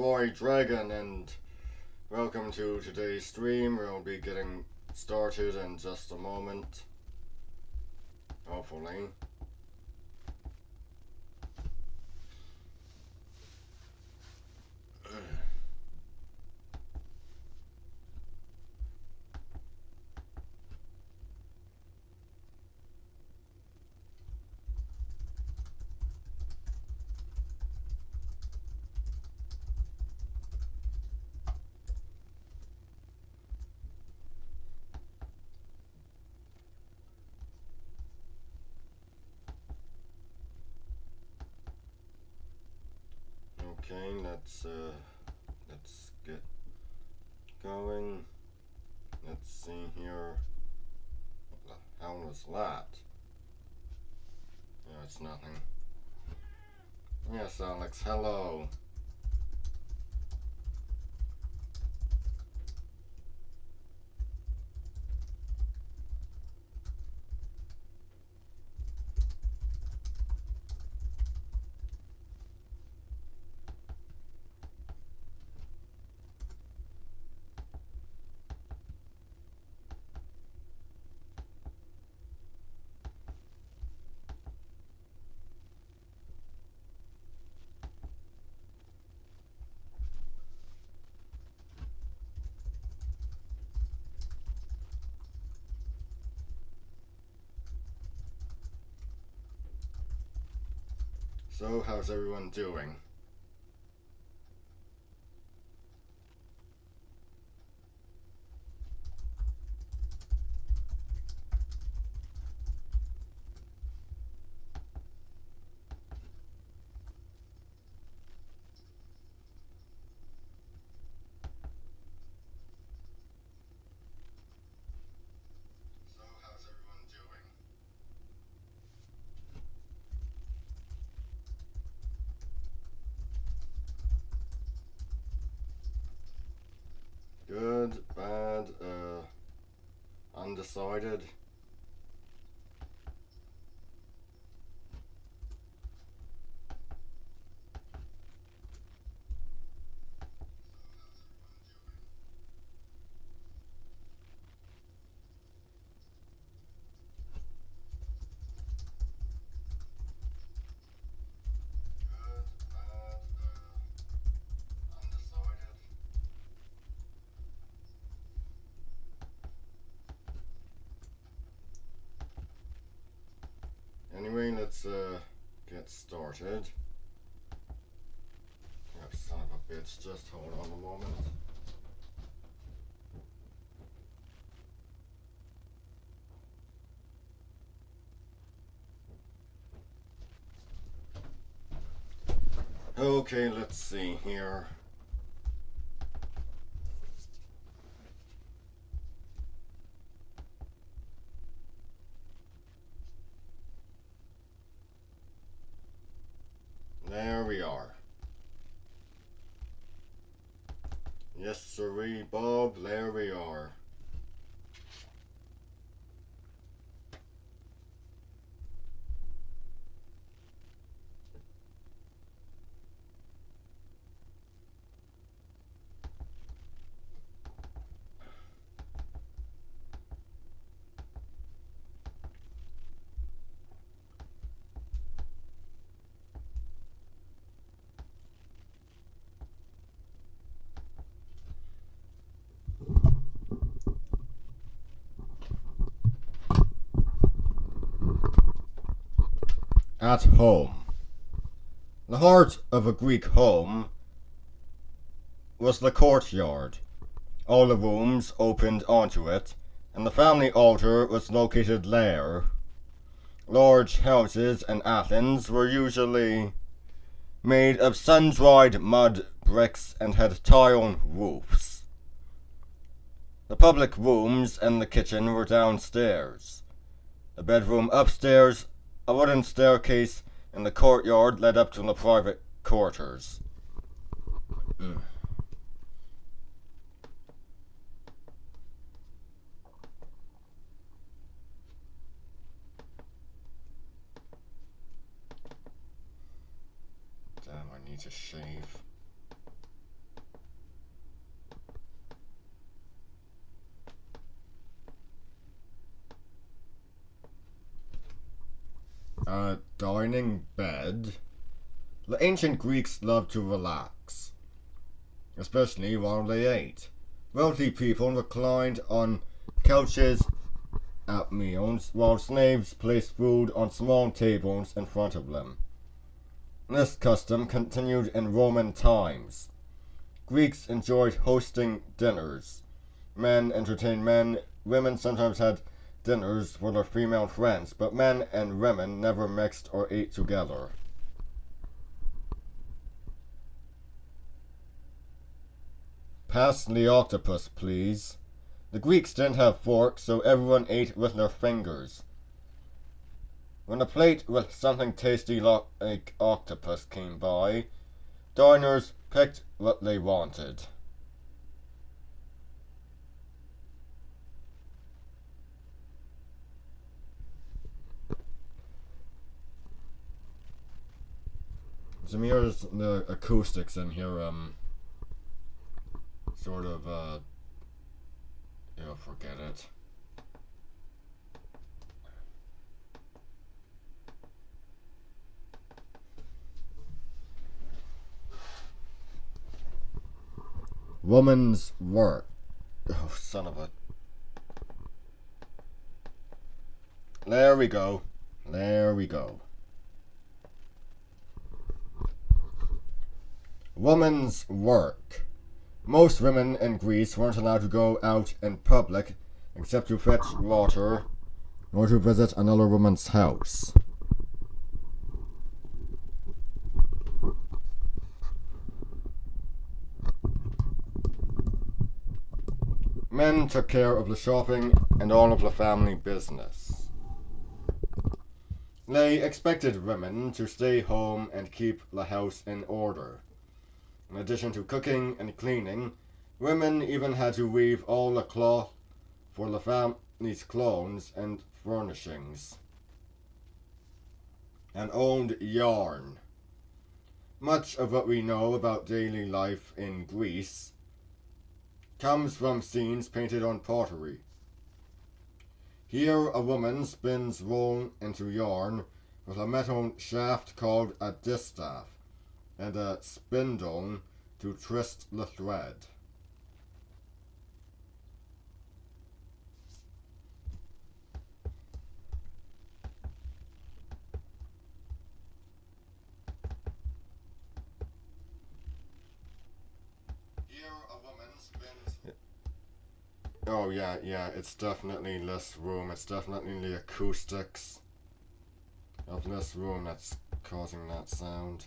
Roy Dragon, and welcome to today's stream. We'll be getting started in just a moment, hopefully. Okay, let's get going. Let's see here. What the hell was that? No, it's nothing. Yes, Alex, hello. So, how's everyone doing? Good, bad, undecided. Anyway, let's get started. Oh, son of a bitch, just hold on a moment. Okay, let's see here. There we are. Yes, sirree, Bob, there we are. At home. The heart of a Greek home was the courtyard. All the rooms opened onto it, and the family altar was located there. Large houses in Athens were usually made of sun-dried mud bricks and had tile roofs. The public rooms and the kitchen were downstairs. The bedroom upstairs, a wooden staircase in the courtyard led up to the private quarters. Damn, I need to shave. A dining bed? The ancient Greeks loved to relax, especially while they ate. Wealthy people reclined on couches at meals, while slaves placed food on small tables in front of them. This custom continued in Roman times. Greeks enjoyed hosting dinners. Men entertained men. Women sometimes had dinners for their female friends, but men and women never mixed or ate together. Pass the octopus, please. The Greeks didn't have forks, so everyone ate with their fingers. When a plate with something tasty like octopus came by, diners picked what they wanted. Zamir's the acoustics in here, sort of, forget it. Woman's work. Oh, son of a... There we go. There we go. Woman's work. Most women in Greece weren't allowed to go out in public except to fetch water or to visit another woman's house. Men took care of the shopping and all of the family business. They expected women to stay home and keep the house in order. In addition to cooking and cleaning, women even had to weave all the cloth for the family's clothes and furnishings. And owned yarn. Much of what we know about daily life in Greece comes from scenes painted on pottery. Here a woman spins wool into yarn with a metal shaft called a distaff and a spindle to twist the thread. Here a woman spins... Oh yeah, it's definitely this room. It's definitely the acoustics of this room that's causing that sound.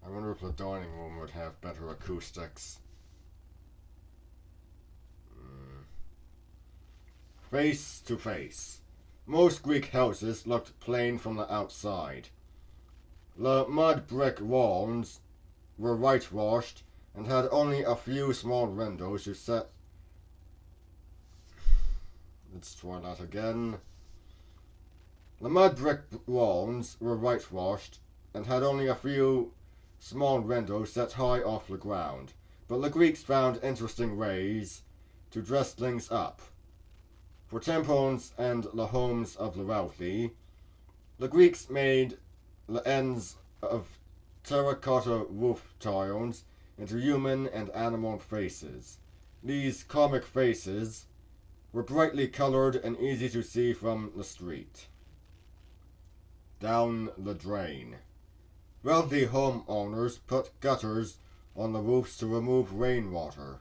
I wonder if the dining room would have better acoustics. Face to face. Most Greek houses looked plain from the outside. The mud brick walls were whitewashed and had only a few small windows to set... Let's try that again. The mud brick walls were whitewashed and had only a few small windows set high off the ground, but the Greeks found interesting ways to dress things up. For temples and the homes of the wealthy, the Greeks made the ends of terracotta roof tiles into human and animal faces. These comic faces were brightly colored and easy to see from the street. Down the drain. Wealthy homeowners put gutters on the roofs to remove rainwater.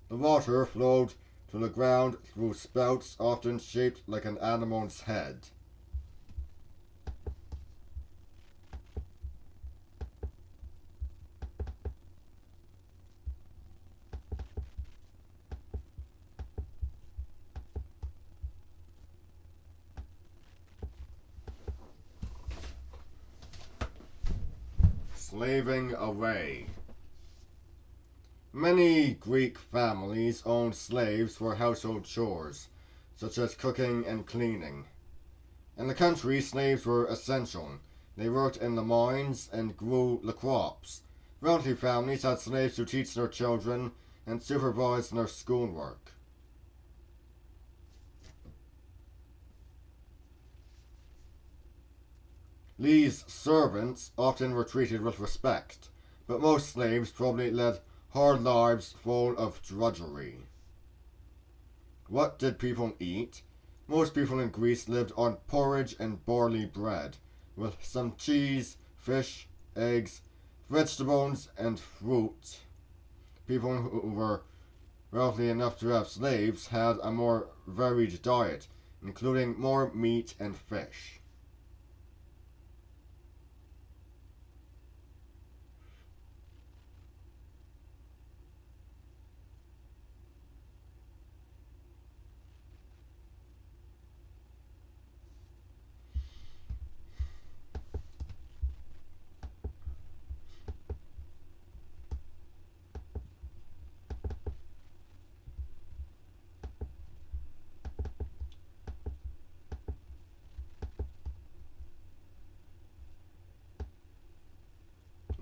The water flowed to the ground through spouts often shaped like an animal's head. Slaving away. Many Greek families owned slaves for household chores, such as cooking and cleaning. In the country, slaves were essential. They worked in the mines and grew the crops. Wealthy families had slaves to teach their children and supervise their schoolwork. These servants often were treated with respect, but most slaves probably led hard lives full of drudgery. What did people eat? Most people in Greece lived on porridge and barley bread, with some cheese, fish, eggs, vegetables, and fruit. People who were wealthy enough to have slaves had a more varied diet, including more meat and fish.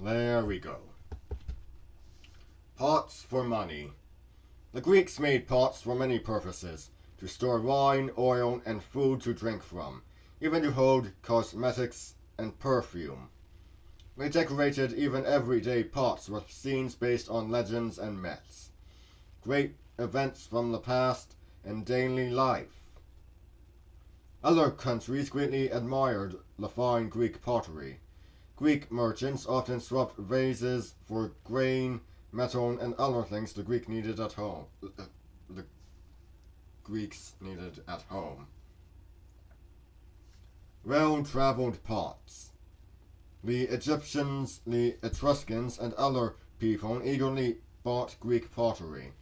There we go. Pots for money. The Greeks made pots for many purposes, to store wine, oil, and food to drink from, even to hold cosmetics and perfume. They decorated even everyday pots with scenes based on legends and myths, great events from the past, and daily life. Other countries greatly admired the fine Greek pottery. Greek merchants often swapped vases for grain, metal, and other things the Greeks needed at home. Well-traveled pots. The Egyptians, the Etruscans, and other people eagerly bought Greek pottery.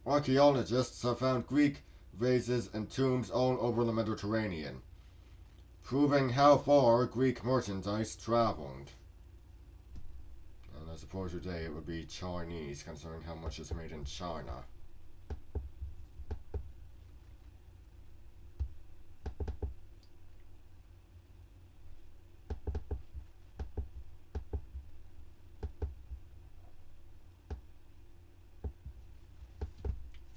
Archaeologists have found Greek vases and tombs all over the Mediterranean, proving how far Greek merchandise traveled. And I suppose today it would be Chinese, considering how much is made in China.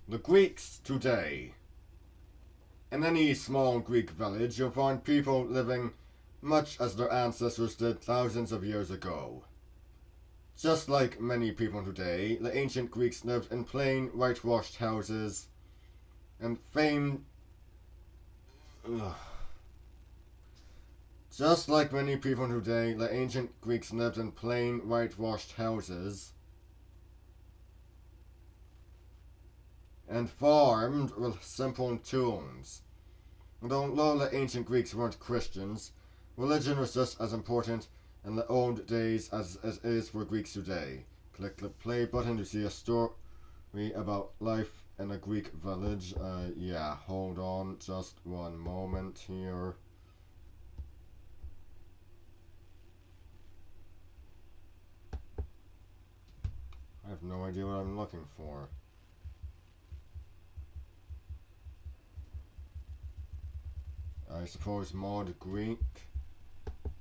The Greeks today. In any small Greek village, you'll find people living much as their ancestors did thousands of years ago. Just like many people today, the ancient Greeks lived in plain, whitewashed houses and famed... Just like many people today, the ancient Greeks lived in plain, whitewashed houses and farmed with simple tools. And although the ancient Greeks weren't Christians, religion was just as important in the old days as it is for Greeks today. Click the play button to see a story about life in a Greek village. Yeah, hold on just one moment here. I have no idea what I'm looking for. I suppose mod Greek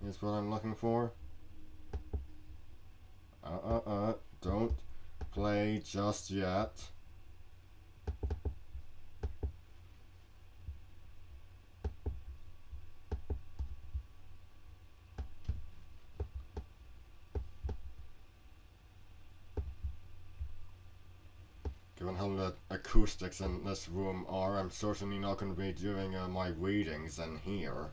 is what I'm looking for. Don't play just yet. Given how the acoustics in this room are, I'm certainly not going to be doing my readings in here.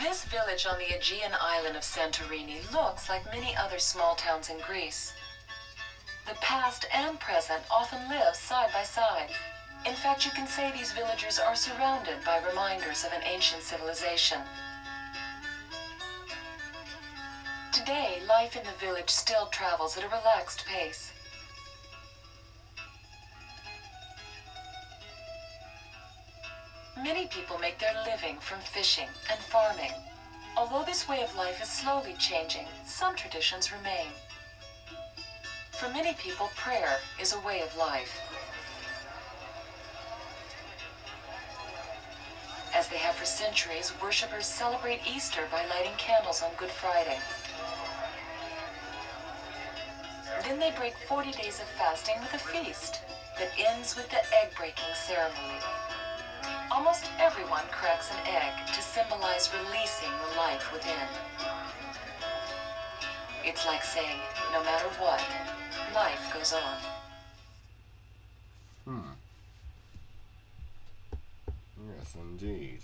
This village on the Aegean island of Santorini looks like many other small towns in Greece. The past and present often live side by side. In fact, you can say these villagers are surrounded by reminders of an ancient civilization. Today, life in the village still travels at a relaxed pace. Many people make their living from fishing and farming. Although this way of life is slowly changing, some traditions remain. For many people, prayer is a way of life. As they they have for centuries, worshippers celebrate Easter by lighting candles on Good Friday. Then they break 40 days of fasting with a feast that ends with the egg-breaking ceremony. Almost everyone cracks an egg to symbolize releasing the life within. It's like saying, no matter what, life goes on. Yes, indeed.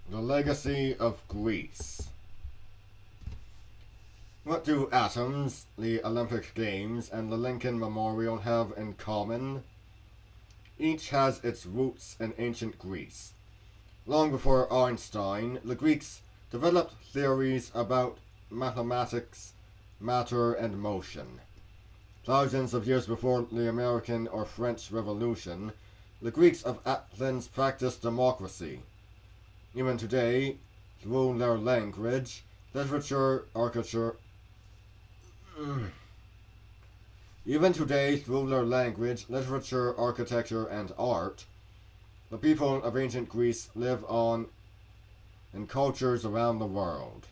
The legacy of Greece. What do atoms, the Olympic Games, and the Lincoln Memorial have in common? Each has its roots in ancient Greece. Long before Einstein, the Greeks developed theories about mathematics, matter, and motion. Thousands of years before the American or French Revolution, the Greeks of Athens practiced democracy. Even today, through their language, literature, architecture, and art, the people of ancient Greece live on in cultures around the world.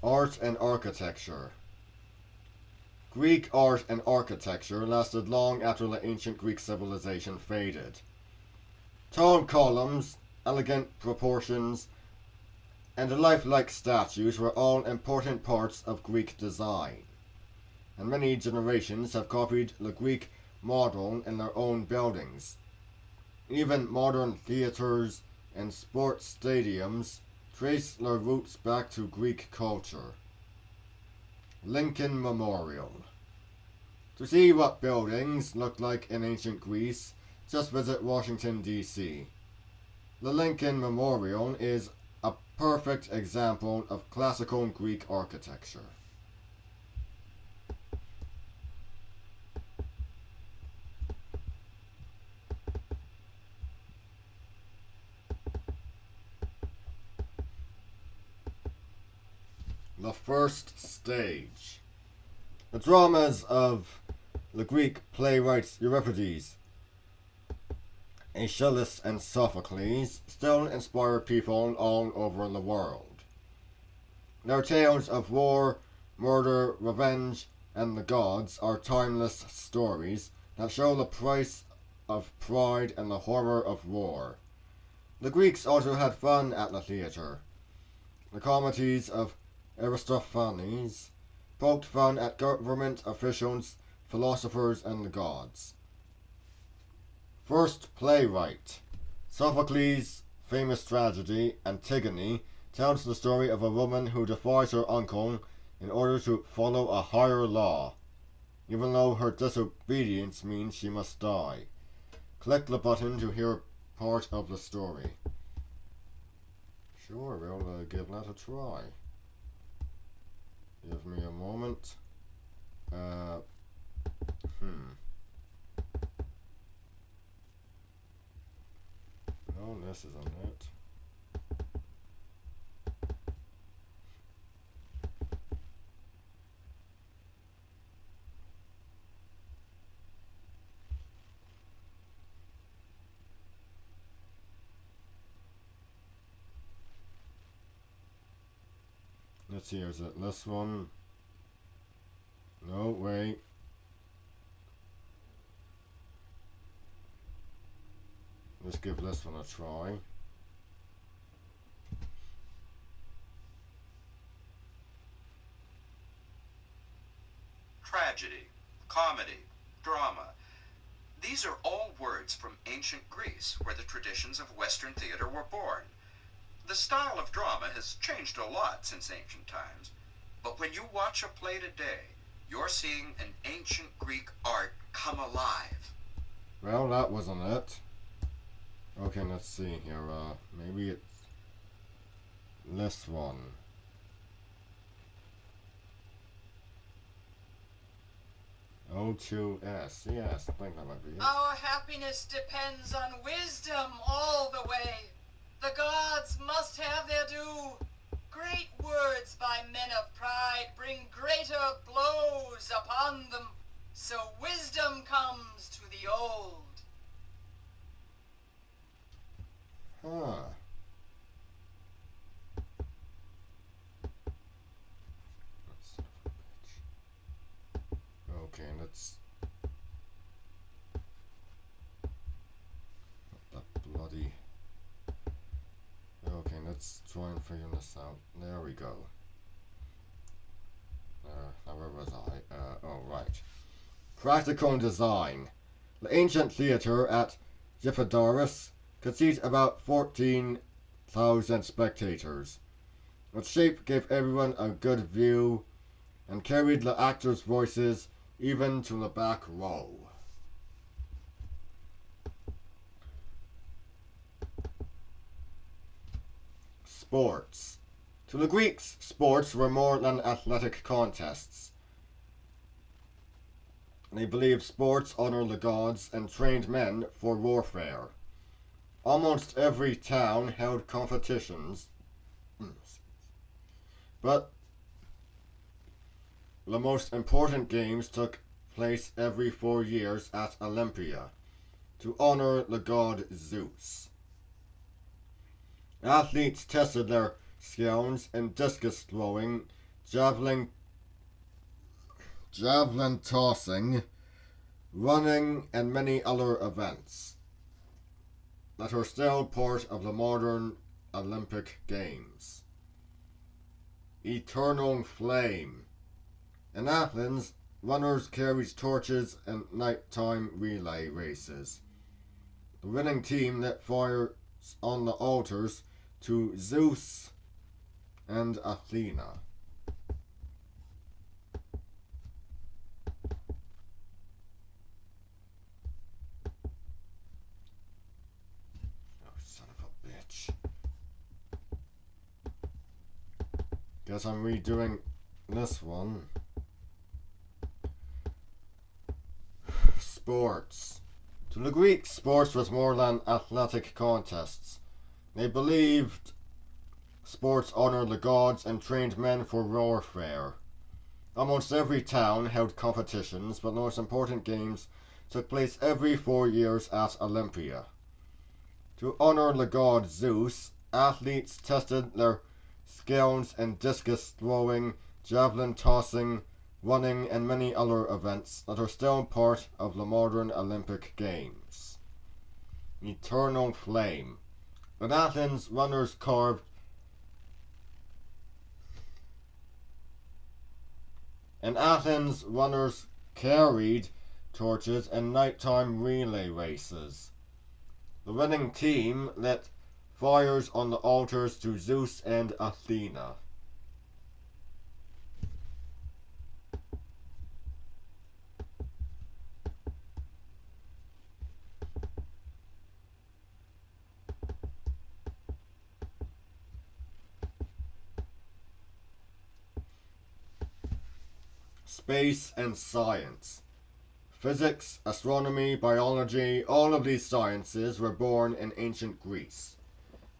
Art and architecture. Greek art and architecture lasted long after the ancient Greek civilization faded. Tall columns, elegant proportions, and lifelike statues were all important parts of Greek design, and many generations have copied the Greek model in their own buildings. Even modern theaters and sports stadiums trace their roots back to Greek culture. Lincoln Memorial. To see what buildings looked like in ancient Greece, just visit Washington, D.C. The Lincoln Memorial is a perfect example of classical Greek architecture. The first stage. The dramas of the Greek playwrights Euripides, Aeschylus, and Sophocles still inspire people all over the world. Their tales of war, murder, revenge, and the gods are timeless stories that show the price of pride and the horror of war. The Greeks also had fun at the theatre. The comedies of Aristophanes poked fun at government officials, philosophers, and the gods. First playwright. Sophocles' famous tragedy, Antigone, tells the story of a woman who defies her uncle in order to follow a higher law, even though her disobedience means she must die. Click the button to hear part of the story. Sure, we'll give that a try. Give me a moment. No, this isn't it. Let's see, is it this one? No, wait. Let's give this one a try. Tragedy, comedy, drama. These are all words from ancient Greece, where the traditions of Western theater were born. The style of drama has changed a lot since ancient times, but when you watch a play today, You're seeing an ancient Greek art come alive. Well, that wasn't it. Okay, let's see here. Maybe it's this one. O2S. Yes, I think that might be it. Our happiness depends on wisdom all the way. The gods must have their due. Great words by men of pride bring greater blows upon them. So wisdom comes to the old. Huh. Son of a bitch. Okay, let's... That bloody... Okay, let's try and figure this out. There we go. Now where was I? Oh, right. Practical design. The ancient theatre at Epidaurus could seat about 14,000 spectators. Its shape gave everyone a good view and carried the actors' voices even to the back row. Sports. To the Greeks, sports were more than athletic contests. They believed sports honored the gods and trained men for warfare. Almost every town held competitions, but the most important games took place every 4 years at Olympia to honor the god Zeus. Athletes tested their skills in discus throwing, javelin tossing, running, and many other events that are still part of the modern Olympic Games. Eternal Flame. In Athens, runners carried torches in nighttime relay races. The winning team lit fires on the altars to Zeus and Athena. Oh, son of a bitch. Guess I'm redoing this one. Sports. To the Greeks, sports was more than athletic contests. They believed sports honored the gods and trained men for warfare. Almost every town held competitions, but the most important games took place every 4 years at Olympia. To honor the god Zeus, athletes tested their skills in discus throwing, javelin tossing, running, and many other events that are still part of the modern Olympic Games. Eternal Flame. In Athens, runners carried torches in nighttime relay races. The winning team lit fires on the altars to Zeus and Athena. Space and science. Physics, astronomy, biology, all of these sciences were born in ancient Greece.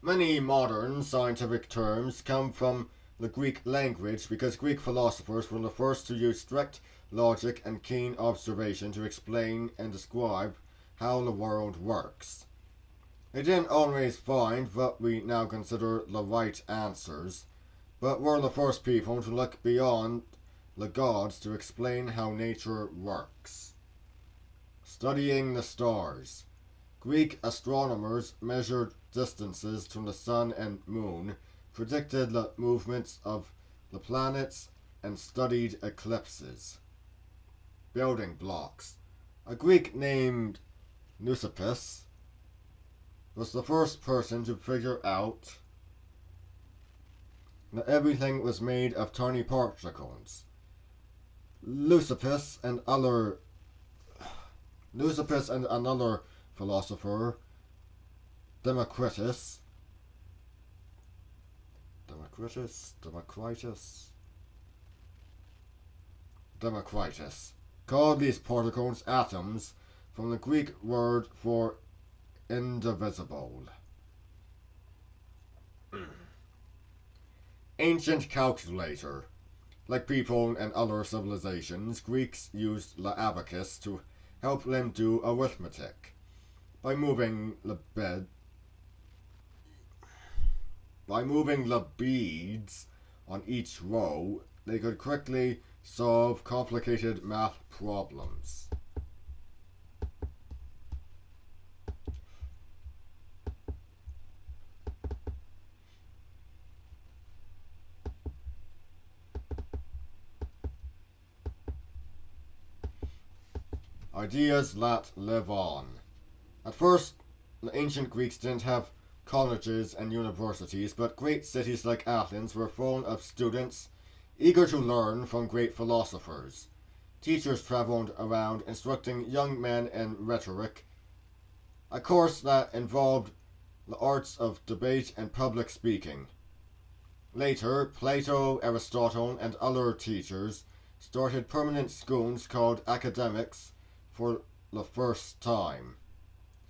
Many modern scientific terms come from the Greek language because Greek philosophers were the first to use strict logic and keen observation to explain and describe how the world works. They didn't always find what we now consider the right answers, but were the first people to look beyond the gods to explain how nature works. Studying the stars. Greek astronomers measured distances from the sun and moon, predicted the movements of the planets, and studied eclipses. Building blocks. A Greek named Nucipus was the first person to figure out that everything was made of tiny particles. Leucippus and another philosopher, Democritus, called these particles atoms from the Greek word for indivisible. Ancient calculator. Like people and other civilizations, Greeks used the abacus to help them do arithmetic. By moving the beads on each row, they could quickly solve complicated math problems. Ideas that live on. At first, the ancient Greeks didn't have colleges and universities, but great cities like Athens were full of students eager to learn from great philosophers. Teachers traveled around instructing young men in rhetoric, a course that involved the arts of debate and public speaking. Later, Plato, Aristotle, and other teachers started permanent schools called academics for the first time.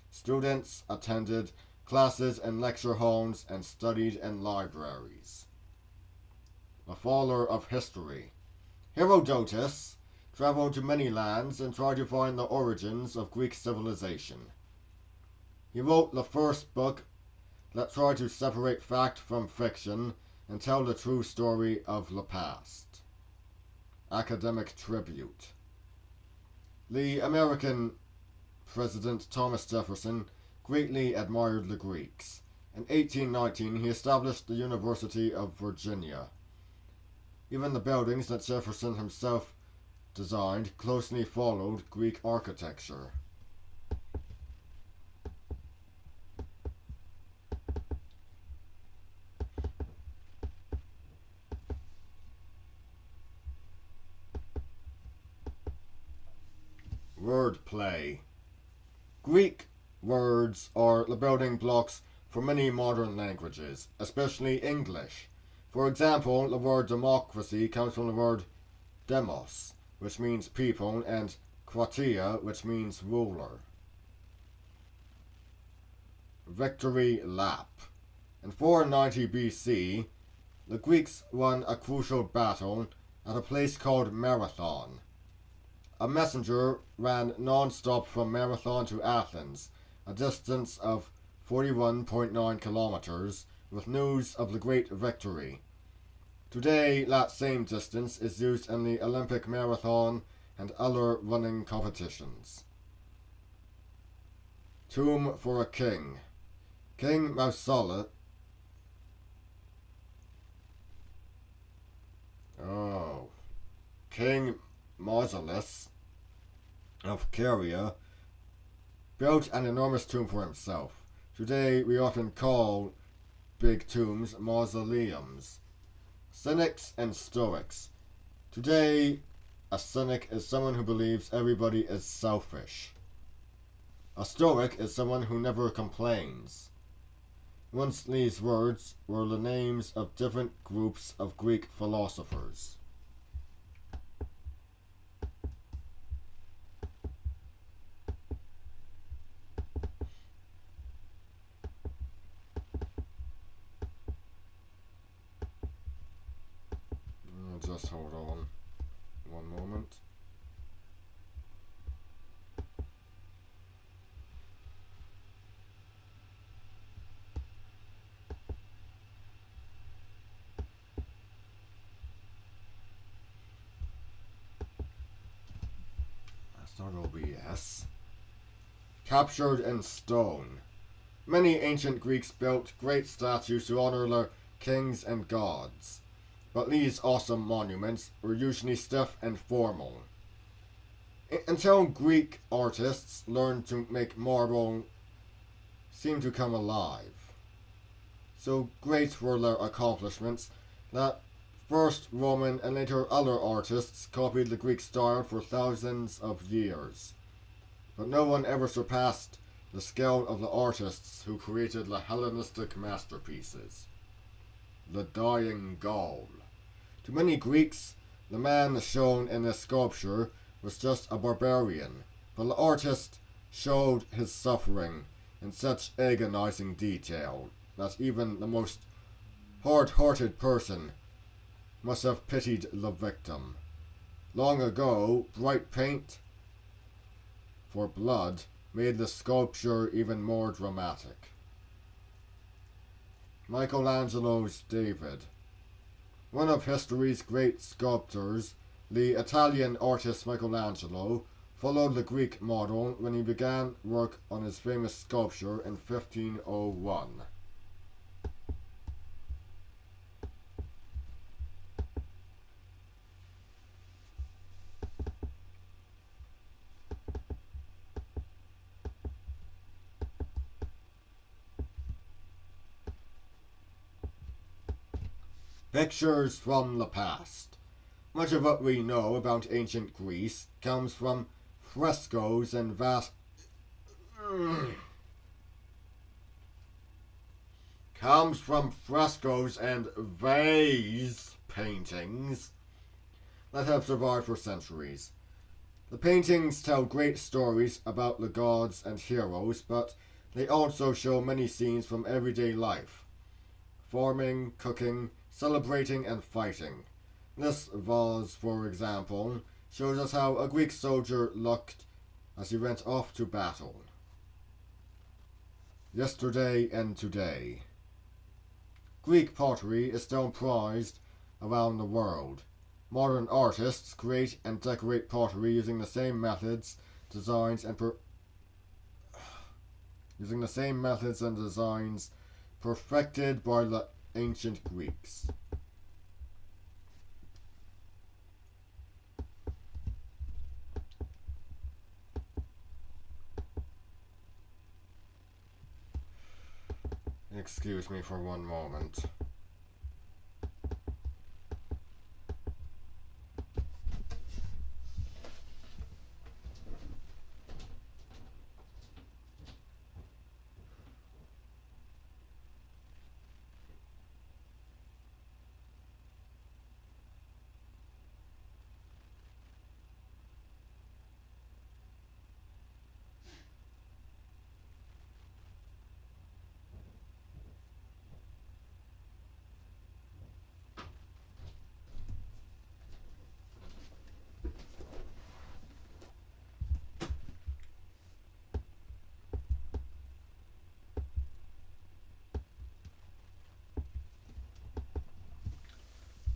Students attended classes in lecture halls and studied in libraries. The father of history. Herodotus traveled to many lands and tried to find the origins of Greek civilization. He wrote the first book that tried to separate fact from fiction and tell the true story of the past. Academic tribute. The American President Thomas Jefferson greatly admired the Greeks. In 1819, he established the University of Virginia. Even the buildings that Jefferson himself designed closely followed Greek architecture. Wordplay. Greek words are the building blocks for many modern languages, especially English. For example, the word democracy comes from the word demos, which means people, and kratia, which means ruler. Victory lap. In 490 BC, the Greeks won a crucial battle at a place called Marathon. A messenger ran non-stop from Marathon to Athens, a distance of 41.9 kilometers, with news of the great victory. Today, that same distance is used in the Olympic marathon and other running competitions. Tomb for a king. King Mausolus. King Mausolus of Caria built an enormous tomb for himself. Today we often call big tombs mausoleums. Cynics and Stoics. Today a cynic is someone who believes everybody is selfish. A Stoic is someone who never complains. Once these words were the names of different groups of Greek philosophers. Just hold on one moment. That's not OBS. Captured in stone. Many ancient Greeks built great statues to honor their kings and gods. But these awesome monuments were usually stiff and formal. Until Greek artists learned to make marble seem to come alive. So great were their accomplishments that First Roman and later other artists copied the Greek style for thousands of years, but no one ever surpassed the skill of the artists who created the Hellenistic masterpieces. The Dying Gaul. To many Greeks, the man shown in this sculpture was just a barbarian, but the artist showed his suffering in such agonizing detail that even the most hard-hearted person must have pitied the victim. Long ago, bright paint for blood made the sculpture even more dramatic. Michelangelo's David. One of history's great sculptors, the Italian artist Michelangelo followed the Greek model when he began work on his famous sculpture in 1501. Pictures from the past. Much of what we know about ancient Greece comes from frescoes and vase paintings that have survived for centuries. The paintings tell great stories about the gods and heroes, but they also show many scenes from everyday life. Farming, cooking, celebrating and fighting. This vase, for example, shows us how a Greek soldier looked as he went off to battle. Yesterday and today. Greek pottery is still prized around the world. Modern artists create and decorate pottery using the same methods, designs, and designs perfected by the ancient Greeks. Excuse me for one moment.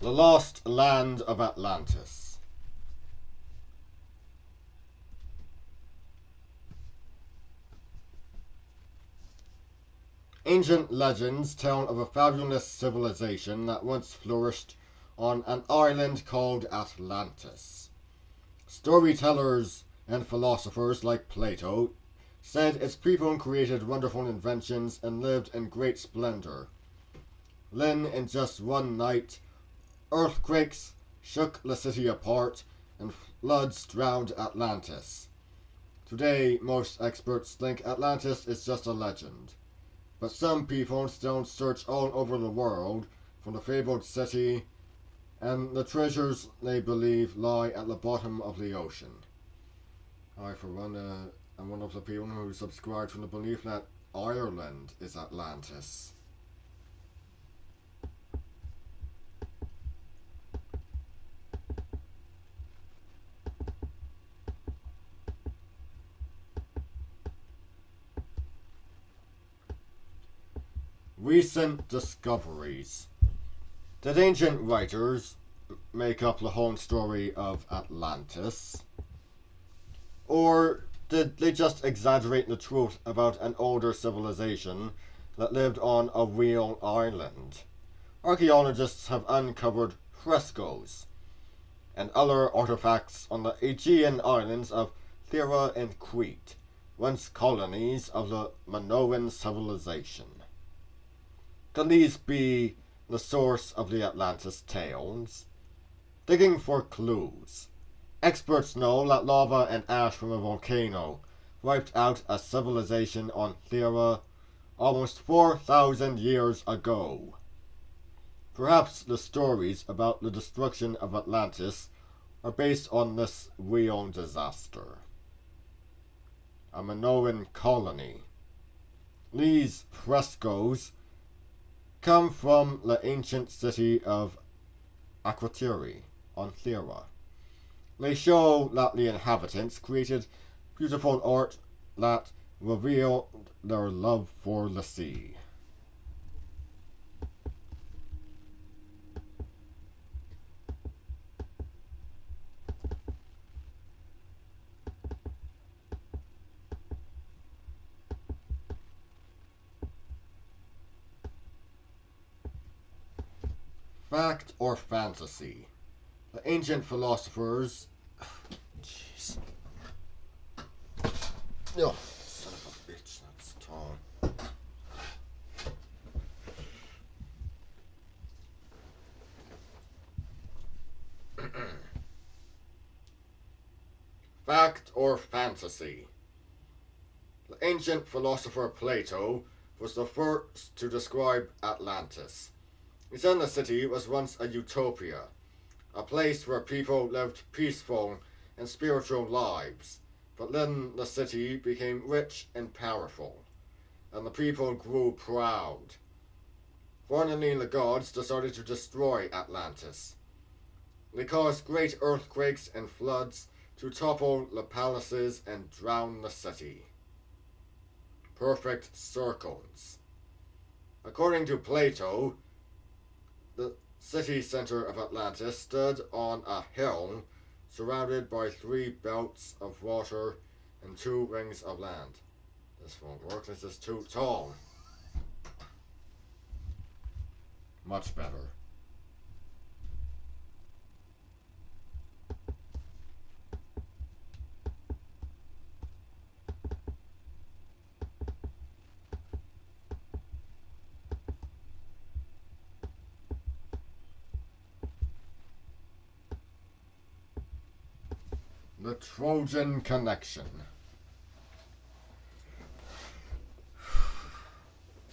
The Lost Land of Atlantis. Ancient legends tell of a fabulous civilization that once flourished on an island called Atlantis. Storytellers and philosophers like Plato said its people created wonderful inventions and lived in great splendor. Then, in just one night, earthquakes shook the city apart and floods drowned Atlantis. Today, most experts think Atlantis is just a legend, but some people still search all over the world for the fabled city and the treasures they believe lie at the bottom of the ocean. I, for one, am one of the people who subscribe to the belief that Ireland is Atlantis. Recent discoveries. Did ancient writers make up the whole story of Atlantis? Or did they just exaggerate the truth about an older civilization that lived on a real island? Archaeologists have uncovered frescoes and other artifacts on the Aegean islands of Thera and Crete, once colonies of the Minoan civilization. Can these be the source of the Atlantis tales. Digging for clues. Experts know that lava and ash from a volcano wiped out a civilization on Thera almost 4,000 years ago. Perhaps the stories about the destruction of Atlantis are based on this real disaster. A Minoan colony. These frescoes come from the ancient city of Akrotiri on Thera. They show that the inhabitants created beautiful art that revealed their love for the sea. Fact or fantasy? The ancient philosophers... Jeez. Oh, son of a bitch, that's tall. Fact or fantasy? The ancient philosopher Plato was the first to describe Atlantis. He said the city was once a utopia, a place where people lived peaceful and spiritual lives, but then the city became rich and powerful, and the people grew proud. Finally, the gods decided to destroy Atlantis. They caused great earthquakes and floods to topple the palaces and drown the city. Perfect circles. According to Plato, the city center of Atlantis stood on a hill surrounded by 3 belts of water and 2 rings of land. This won't work, this is too tall. Much better. The Trojan Connection.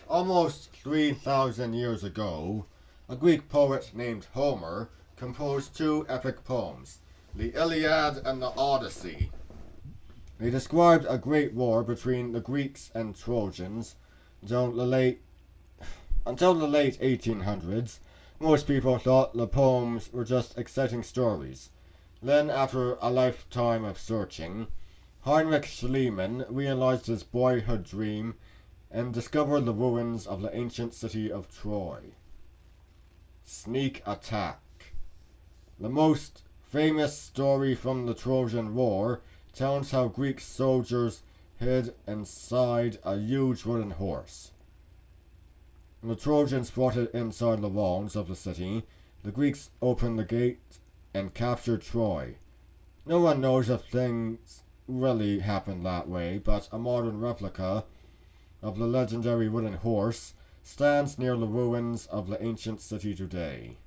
Almost 3,000 years ago, a Greek poet named Homer composed 2 epic poems, the Iliad and the Odyssey. They described a great war between the Greeks and Trojans until the late 1800s. Most people thought the poems were just exciting stories. Then, after a lifetime of searching, Heinrich Schliemann realized his boyhood dream and discovered the ruins of the ancient city of Troy. Sneak attack. The most famous story from the Trojan War tells how Greek soldiers hid inside a huge wooden horse. When the Trojans brought it inside the walls of the city, the Greeks opened the gate and captured Troy. No one knows if things really happened that way, but a modern replica of the legendary wooden horse stands near the ruins of the ancient city today.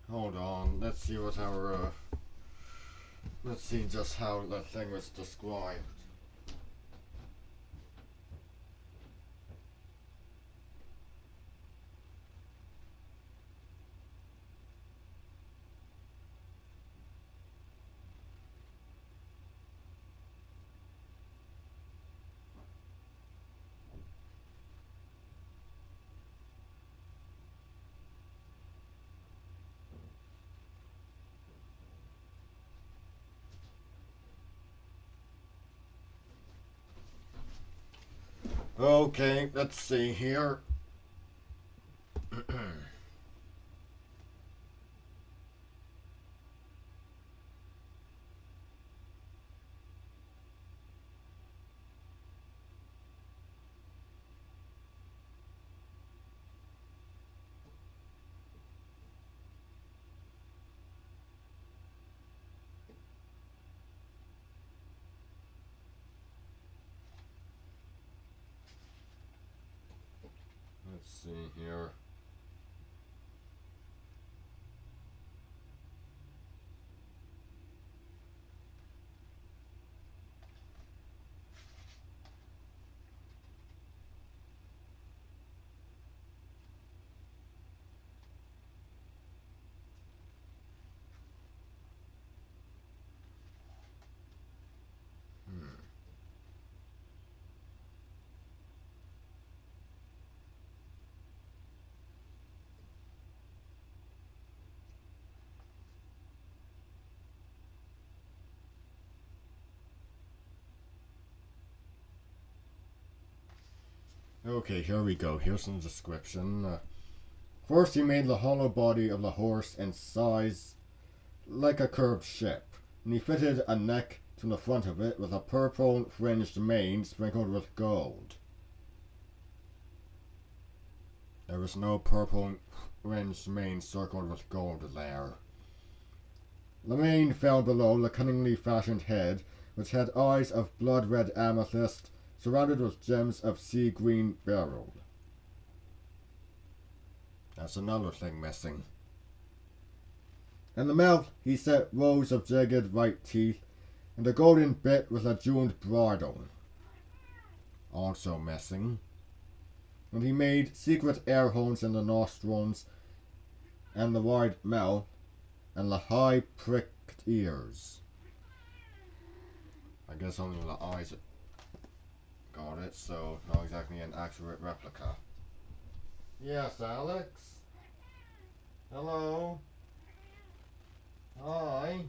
Hold on, let's see what our, let's see just how that thing was described. Okay, let's see here. Let's see here. Okay, here we go. Here's some description. First, he made the hollow body of the horse in size like a curved ship, and he fitted a neck to the front of it with a purple fringed mane sprinkled with gold. There was no purple fringed mane circled with gold there. The mane fell below the cunningly fashioned head, which had eyes of blood-red amethyst, surrounded with gems of sea green beryl. That's another thing missing. In the mouth he set rows of jagged white teeth, and a golden bit with a jeweled bridle. Also missing. And he made secret air holes in the nostrils, and the wide mouth, and the high pricked ears. I guess only the eyes got it, so not exactly an accurate replica. Yes, Alex? Hello? Hi?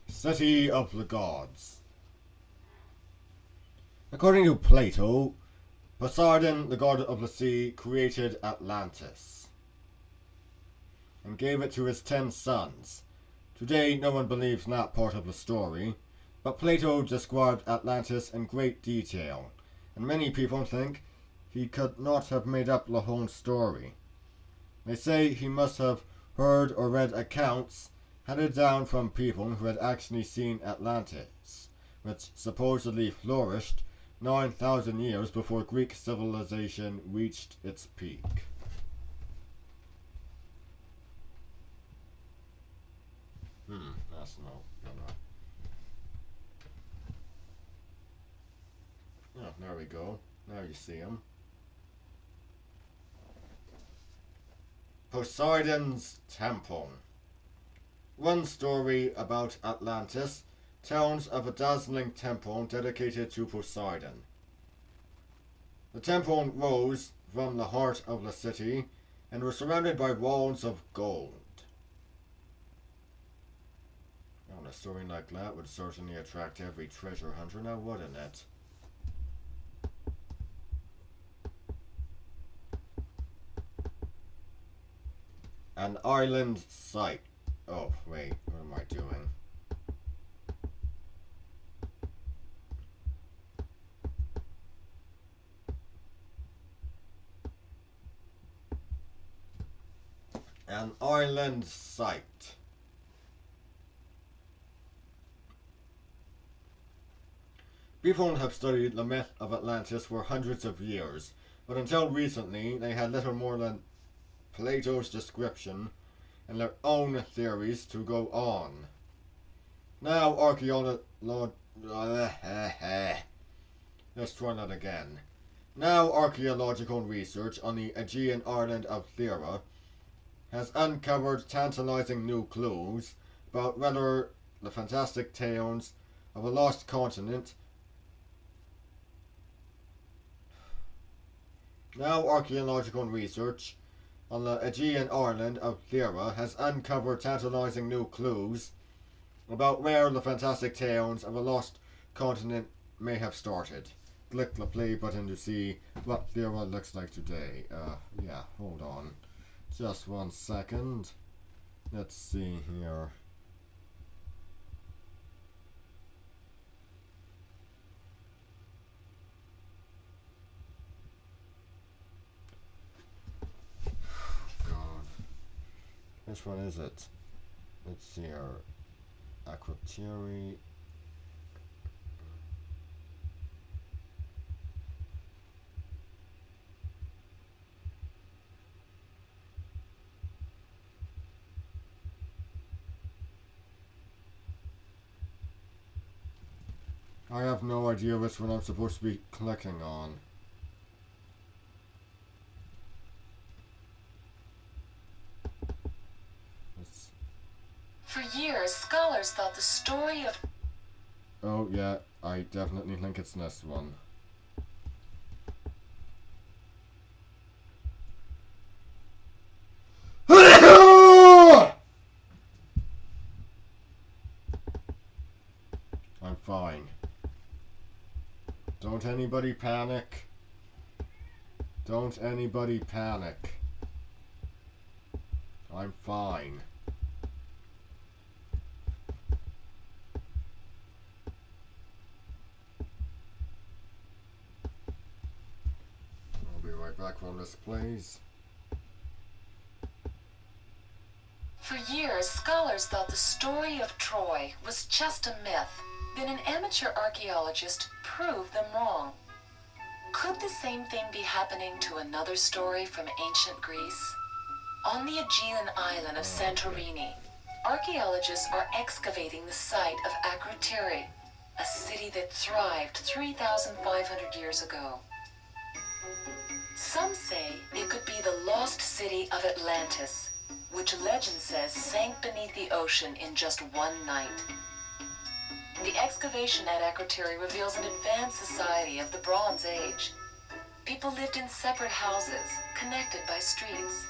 City of the Gods. According to Plato, Poseidon, the god of the sea, created Atlantis and gave it to his 10 sons. Today, no one believes that part of the story, but Plato described Atlantis in great detail, and many people think he could not have made up the whole story. They say he must have heard or read accounts handed down from people who had actually seen Atlantis, which supposedly flourished 9,000 years before Greek civilization reached its peak. That's no gonna. Oh, there we go. Now you see him. Poseidon's Temple. One story about Atlantis tells of a dazzling temple dedicated to Poseidon. The temple rose from the heart of the city and was surrounded by walls of gold. Well, a story like that would certainly attract every treasure hunter, now wouldn't it? An island site. Oh, wait, what am I doing? An island site. People have studied the myth of Atlantis for hundreds of years, but until recently they had little more than Plato's description and their own theories to go on. Now Let's try that again. Now archaeological research on the Aegean island of Thera has uncovered tantalizing new clues about whether the fantastic tales of a lost continent. Now archaeological research on the Aegean island of Thera has uncovered tantalizing new clues about where the fantastic tales of a lost continent may have started. Click the play button to see what Thera looks like today. Yeah, hold on. Just 1 second. Let's see here. Which one is it? Let's see here. Akrotiri. I have no idea which one I'm supposed to be clicking on. For years, scholars thought the story of... Oh yeah, I definitely think it's this one. I'm fine. Don't anybody panic. Don't anybody panic. I'm fine. I'll be right back from this, please. For years, scholars thought the story of Troy was just a myth. Then an amateur archaeologist proved them wrong. Could the same thing be happening to another story from ancient Greece? On the Aegean island of Santorini, archaeologists are excavating the site of Akrotiri, a city that thrived 3,500 years ago. Some say it could be the lost city of Atlantis, which legend says sank beneath the ocean in just one night. The excavation at Akrotiri reveals an advanced society of the Bronze Age. People lived in separate houses, connected by streets.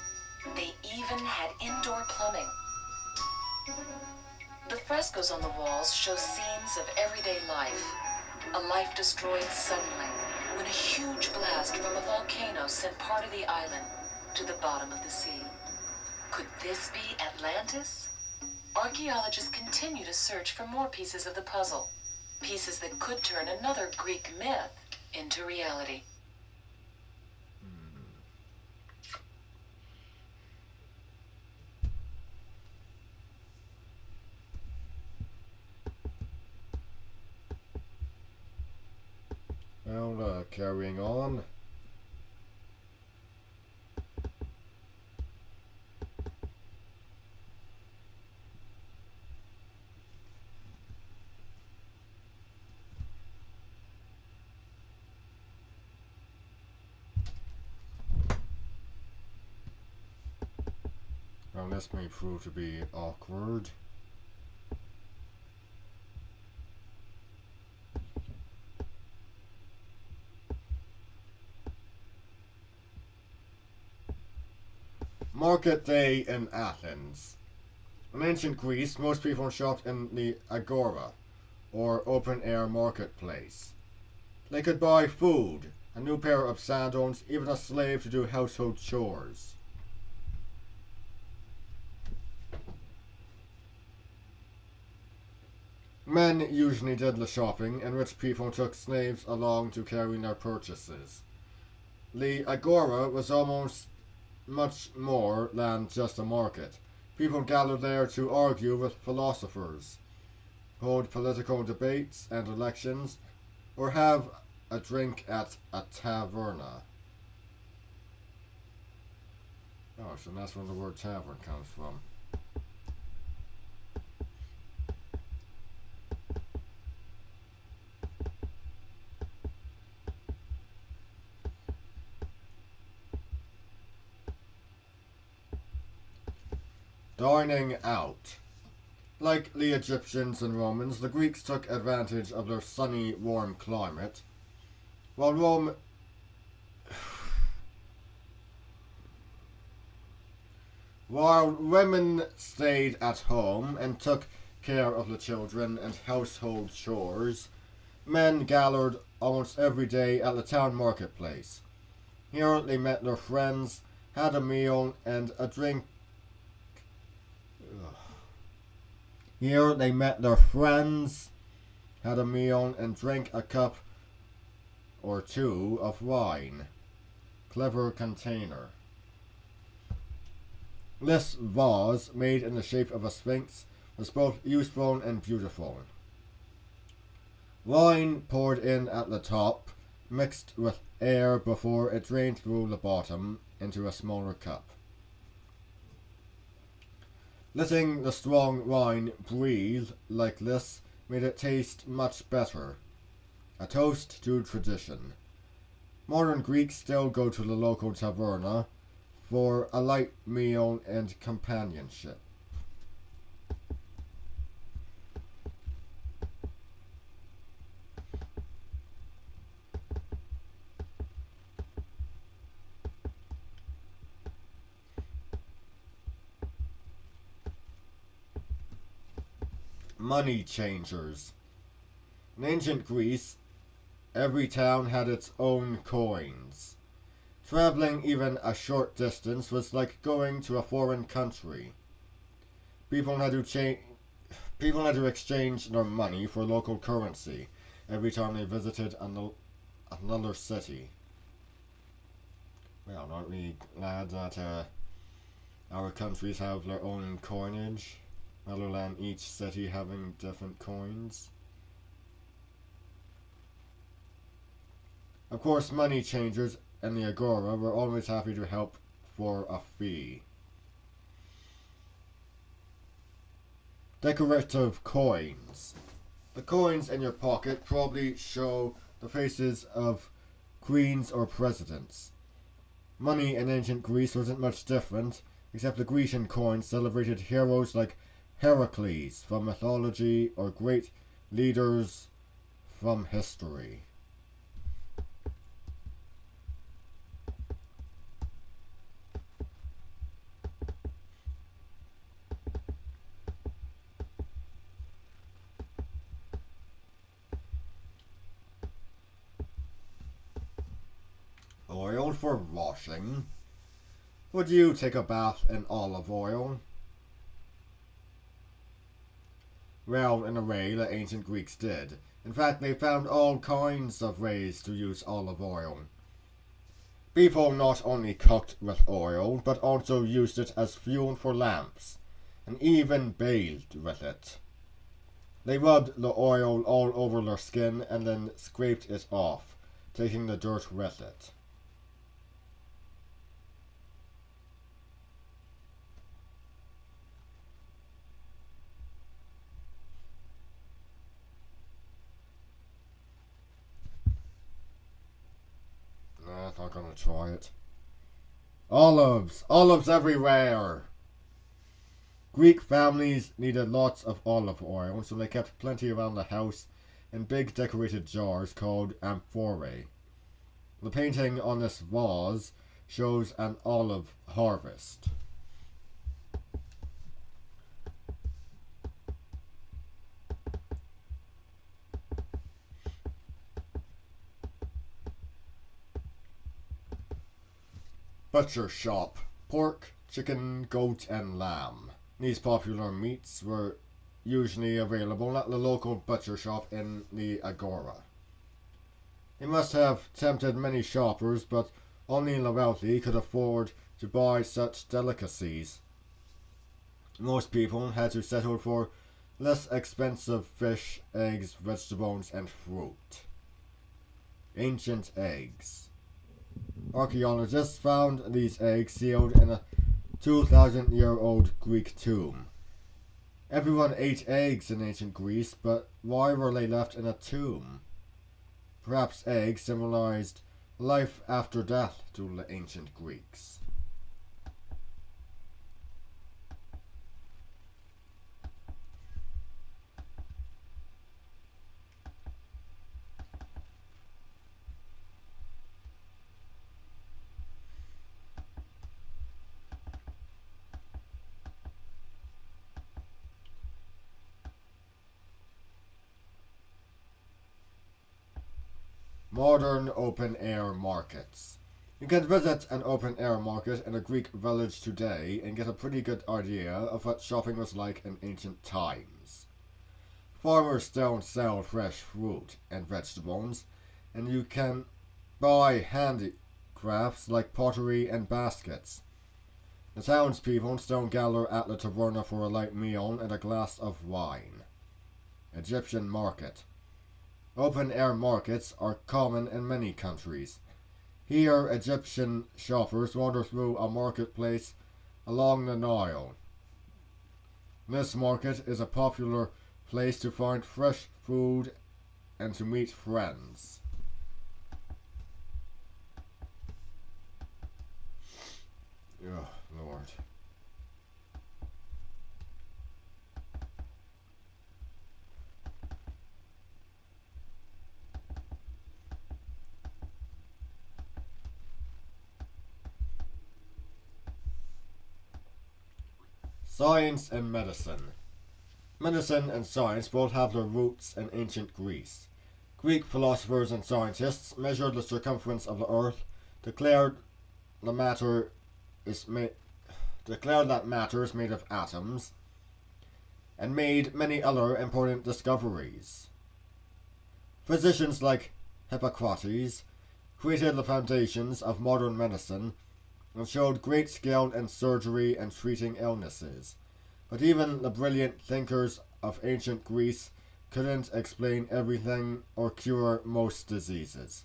They even had indoor plumbing. The frescoes on the walls show scenes of everyday life. A life destroyed suddenly when a huge blast from a volcano sent part of the island to the bottom of the sea. Could this be Atlantis? Archaeologists continue to search for more pieces of the puzzle. Pieces that could turn another Greek myth into reality. Well, carrying on. Well, this may prove to be awkward. Market day in Athens. In ancient Greece, most people shopped in the agora, or open-air marketplace. They could buy food, a new pair of sandals, even a slave to do household chores. Men usually did the shopping, and rich people took slaves along to carry their purchases. The agora was almost much more than just a market. People gathered there to argue with philosophers, hold political debates and elections, or have a drink at a taverna. Oh, so that's where the word tavern comes from. Dining out. Like the Egyptians and Romans, the Greeks took advantage of their sunny, warm climate. While women stayed at home and took care of the children and household chores, men gathered almost every day at the town marketplace. Here they met their friends, had a meal and a drink. Here they met their friends, had a meal, and drank a cup or two of wine. Clever container. This vase, made in the shape of a sphinx, was both useful and beautiful. Wine poured in at the top, mixed with air before it drained through the bottom into a smaller cup. Letting the strong wine breathe like this made it taste much better. A toast to tradition. Modern Greeks still go to the local taverna for a light meal and companionship. Money changers. In ancient Greece, every town had its own coins. Traveling even a short distance was like going to a foreign country. People had to exchange their money for local currency every time they visited another city. Well, aren't we glad that our countries have their own coinage, rather than each city having different coins? Of course, money changers in the Agora were always happy to help for a fee. Decorative coins. The coins in your pocket probably show the faces of queens or presidents. Money in ancient Greece wasn't much different, except the Grecian coins celebrated heroes like Heracles from mythology or great leaders from history. Oil for washing. Would you take a bath in olive oil? Well, in a way, the ancient Greeks did. In fact, they found all kinds of ways to use olive oil. People not only cooked with oil, but also used it as fuel for lamps, and even bathed with it. They rubbed the oil all over their skin and then scraped it off, taking the dirt with it. Not gonna try it. Olives! Olives everywhere! Greek families needed lots of olive oil, so they kept plenty around the house in big decorated jars called amphorae. The painting on this vase shows an olive harvest. Butcher shop. Pork, chicken, goat, and lamb. These popular meats were usually available at the local butcher shop in the Agora. It must have tempted many shoppers, but only the wealthy could afford to buy such delicacies. Most people had to settle for less expensive fish, eggs, vegetables, and fruit. Ancient eggs. Archaeologists found these eggs sealed in a 2,000-year-old Greek tomb. Everyone ate eggs in ancient Greece, but why were they left in a tomb? Perhaps eggs symbolized life after death to the ancient Greeks. Modern open-air markets. You can visit an open-air market in a Greek village today and get a pretty good idea of what shopping was like in ancient times. Farmers still sell fresh fruit and vegetables, and you can buy handicrafts like pottery and baskets. The townspeople still gather at the taverna for a light meal and a glass of wine. Egyptian market. Open-air markets are common in many countries. Here, Egyptian shoppers wander through a marketplace along the Nile. This market is a popular place to find fresh food and to meet friends. Oh, Lord. Science and medicine. Medicine and science both have their roots in ancient Greece. Greek philosophers and scientists measured the circumference of the earth, declared that matter is made of atoms, and made many other important discoveries. Physicians like Hippocrates created the foundations of modern medicine and showed great skill in surgery and treating illnesses. But even the brilliant thinkers of ancient Greece couldn't explain everything or cure most diseases.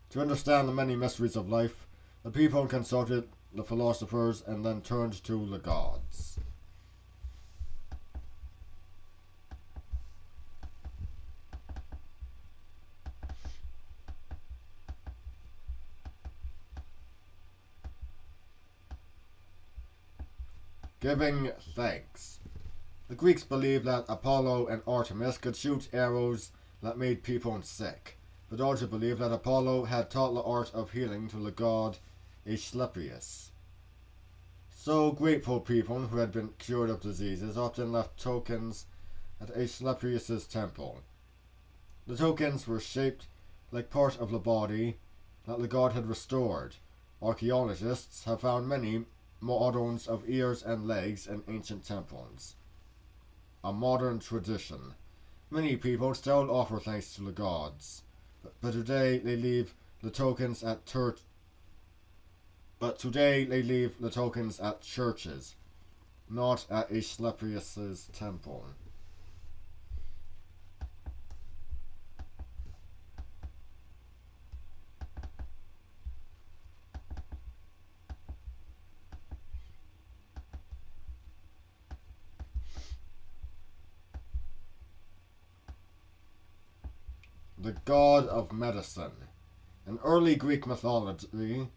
To understand the many mysteries of life, the people consulted the philosophers and then turned to the gods. Giving thanks. The Greeks believed that Apollo and Artemis could shoot arrows that made people sick, but also believed that Apollo had taught the art of healing to the god Asclepius. So grateful people who had been cured of diseases often left tokens at Asclepius' temple. The tokens were shaped like part of the body that the god had restored. Archaeologists have found many models of ears and legs in ancient temples. A modern tradition. Many people still offer thanks to the gods, but today they leave the tokens at churches, not at Asclepius' temple. The god of medicine. In early Greek mythology,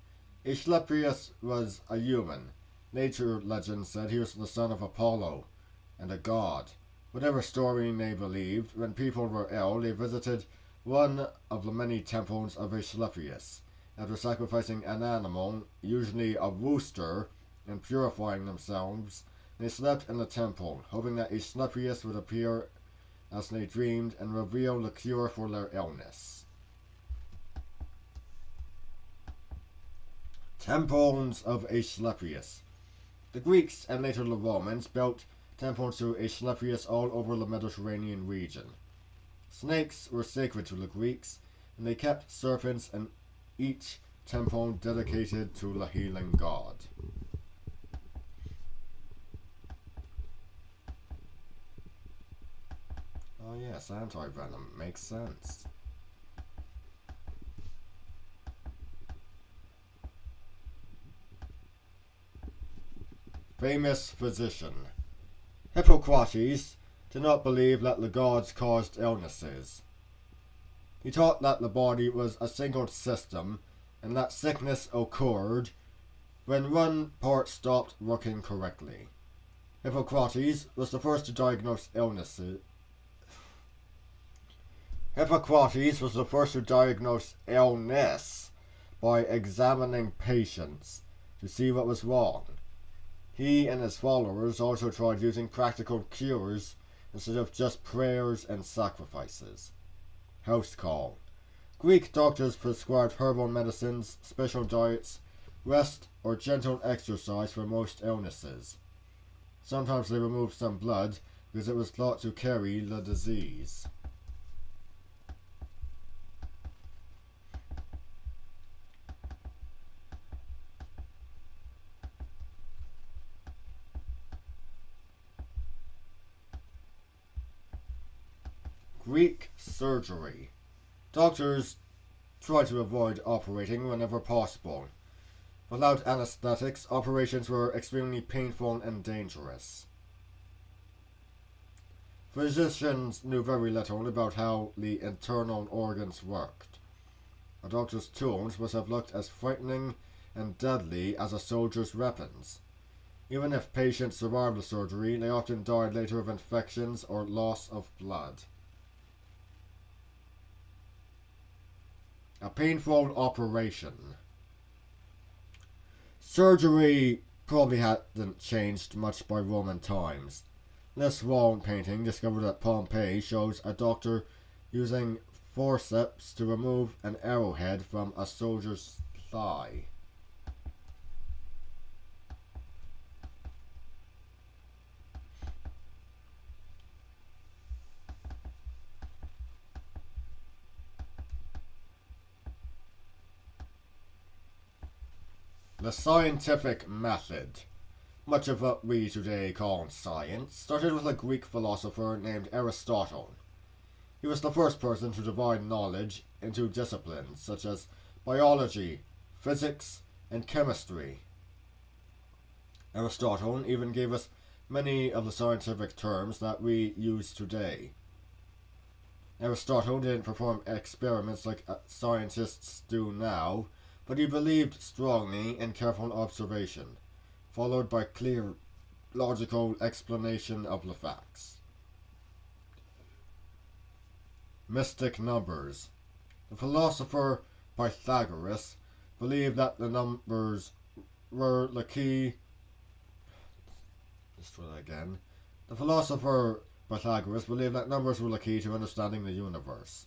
Asclepius was a human. Nature legend said he was the son of Apollo and a god. Whatever story they believed, when people were ill, they visited one of the many temples of Asclepius. After sacrificing an animal, usually a rooster, and purifying themselves, they slept in the temple, hoping that Asclepius would appear as they dreamed and reveal the cure for their illness. Temples of Asclepius. The Greeks and later the Romans built temples to Asclepius all over the Mediterranean region. Snakes were sacred to the Greeks, and they kept serpents in each temple dedicated to the healing god. Oh yes, anti-venom. Makes sense. Famous physician. Hippocrates did not believe that the gods caused illnesses. He taught that the body was a single system and that sickness occurred when one part stopped working correctly. Hippocrates was the first to diagnose illnesses. Hippocrates was the first to diagnose illness by examining patients to see what was wrong. He and his followers also tried using practical cures instead of just prayers and sacrifices. House call. Greek doctors prescribed herbal medicines, special diets, rest, or gentle exercise for most illnesses. Sometimes they removed some blood because it was thought to carry the disease. Greek surgery. Doctors tried to avoid operating whenever possible. Without anesthetics, operations were extremely painful and dangerous. Physicians knew very little about how the internal organs worked. A doctor's tools must have looked as frightening and deadly as a soldier's weapons. Even if patients survived the surgery, they often died later of infections or loss of blood. A painful operation. Surgery probably hadn't changed much by Roman times. This wall painting, discovered at Pompeii, shows a doctor using forceps to remove an arrowhead from a soldier's thigh. The scientific method. Much of what we today call science started with a Greek philosopher named Aristotle. He was the first person to divide knowledge into disciplines such as biology, physics, and chemistry. Aristotle even gave us many of the scientific terms that we use today. Aristotle didn't perform experiments like scientists do now, but he believed strongly in careful observation, followed by clear, logical explanation of the facts. Mystic numbers. The philosopher Pythagoras believed that the numbers were the key. Let's try that again. The philosopher Pythagoras believed that numbers were the key to understanding the universe.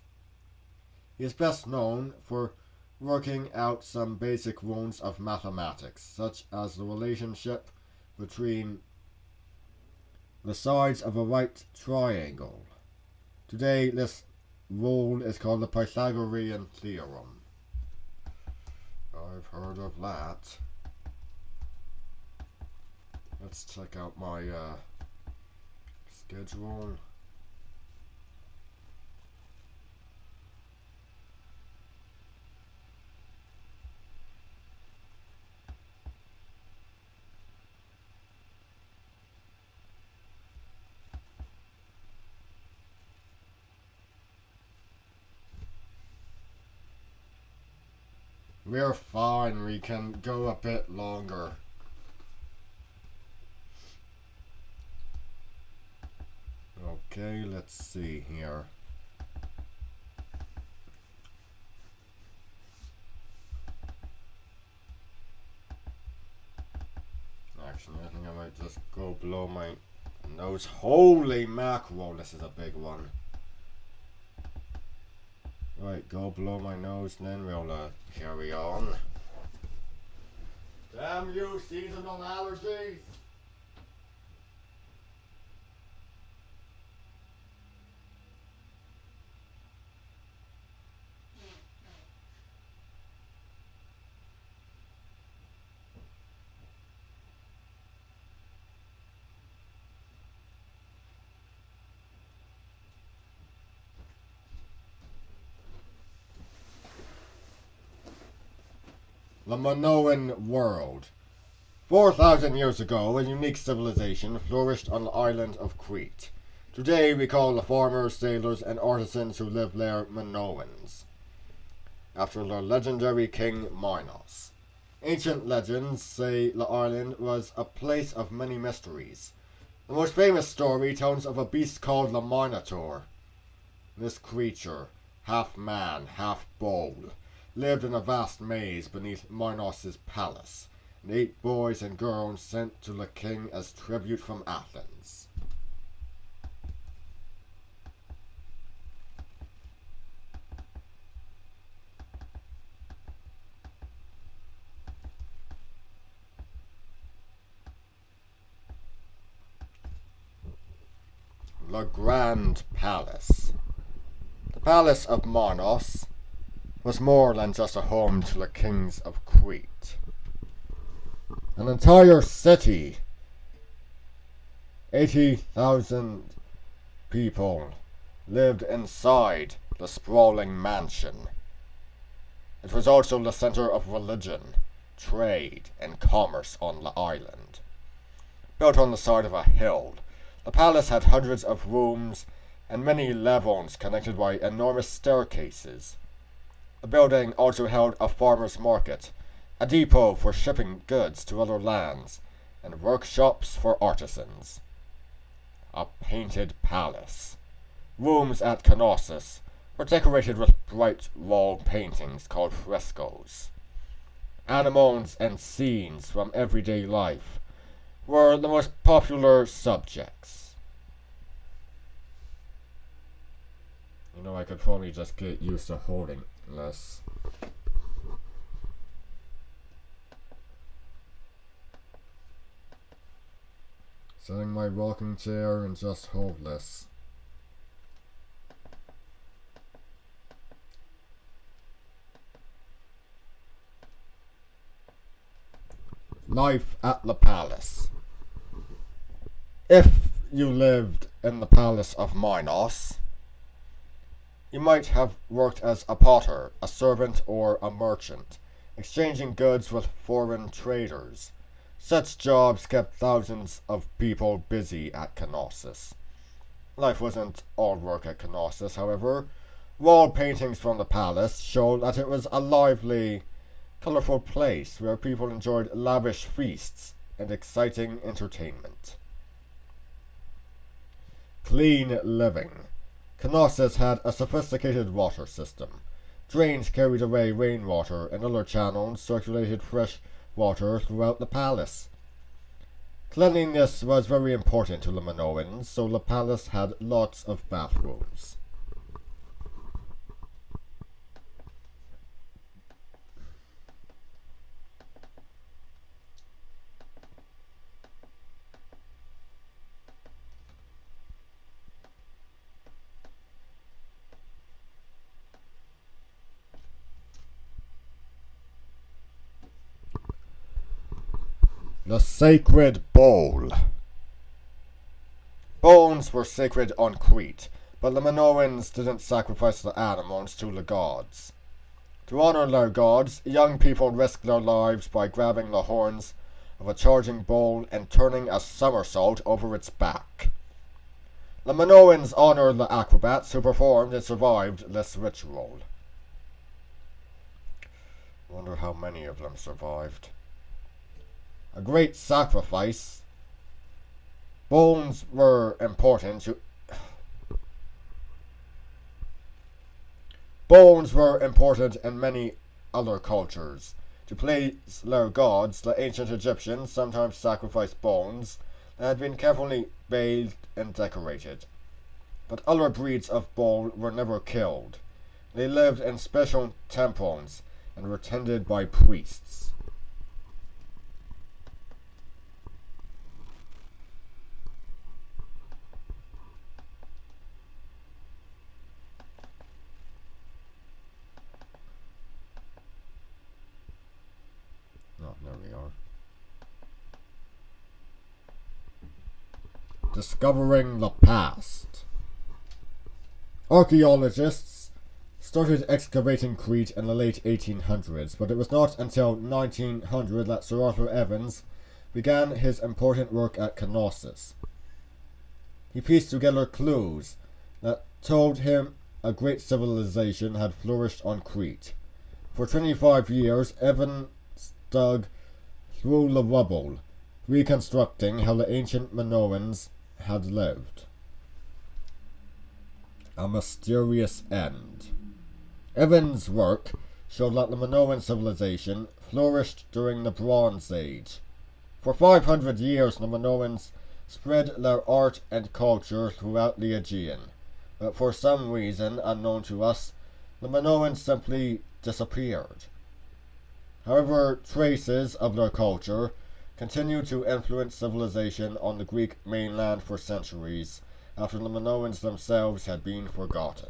He is best known for working out some basic rules of mathematics, such as the relationship between the sides of a right triangle. Today, this rule is called the Pythagorean theorem. I've heard of that. Let's check out my schedule. We're fine, we can go a bit longer. Okay, let's see here. Actually, I think I might just go below my nose. Holy mackerel, this is a big one. Right, go below my nose, and then we'll carry on. Damn you, seasonal allergies! The Minoan world. 4,000 years ago, a unique civilization flourished on the island of Crete. Today we call the farmers, sailors, and artisans who live there Minoans, after the legendary king Minos. Ancient legends say the island was a place of many mysteries. The most famous story tells of a beast called the Minotaur. This creature, half man, half bull, lived in a vast maze beneath Minos' palace, and 8 boys and girls sent to the king as tribute from Athens. The Grand Palace. The Palace of Minos was more than just a home to the kings of Crete. An entire city, 80,000 people lived inside the sprawling mansion. It was also the center of religion, trade, and commerce on the island. Built on the side of a hill, the palace had hundreds of rooms and many levels connected by enormous staircases. The building also held a farmer's market, a depot for shipping goods to other lands, and workshops for artisans. A painted palace. Rooms at Knossos were decorated with bright wall paintings called frescoes. Animals and scenes from everyday life were the most popular subjects. You know, I could probably just get used to holding this. Setting my rocking chair and just hold this. Life at the palace. If you lived in the palace of Minos, you might have worked as a potter, a servant, or a merchant, exchanging goods with foreign traders. Such jobs kept thousands of people busy at Knossos. Life wasn't all work at Knossos, however. Wall paintings from the palace show that it was a lively, colorful place where people enjoyed lavish feasts and exciting entertainment. Clean living. Knossos had a sophisticated water system. Drains carried away rainwater and other channels circulated fresh water throughout the palace. Cleanliness was very important to the Minoans, so the palace had lots of bathrooms. The Sacred Bowl. Bones were sacred on Crete, but the Minoans didn't sacrifice the animals to the gods. To honor their gods, young people risked their lives by grabbing the horns of a charging bull and turning a somersault over its back. The Minoans honored the acrobats who performed and survived this ritual. I wonder how many of them survived. A great sacrifice. Bones were important to Bones were important in many other cultures. To please their gods, the ancient Egyptians sometimes sacrificed bones that had been carefully bathed and decorated. But other breeds of bull were never killed. They lived in special temples and were tended by priests. Oh, there we are. Discovering the past. Archaeologists started excavating Crete in the late 1800s, but it was not until 1900 that Sir Arthur Evans began his important work at Knossos. He pieced together clues that told him a great civilization had flourished on Crete. For 25 years, Evans dug through the rubble, reconstructing how the ancient Minoans had lived. A mysterious end. Evans' work showed that the Minoan civilization flourished during the Bronze Age. For 500 years, the Minoans spread their art and culture throughout the Aegean, but for some reason unknown to us, the Minoans simply disappeared. However, traces of their culture continued to influence civilization on the Greek mainland for centuries, after the Minoans themselves had been forgotten.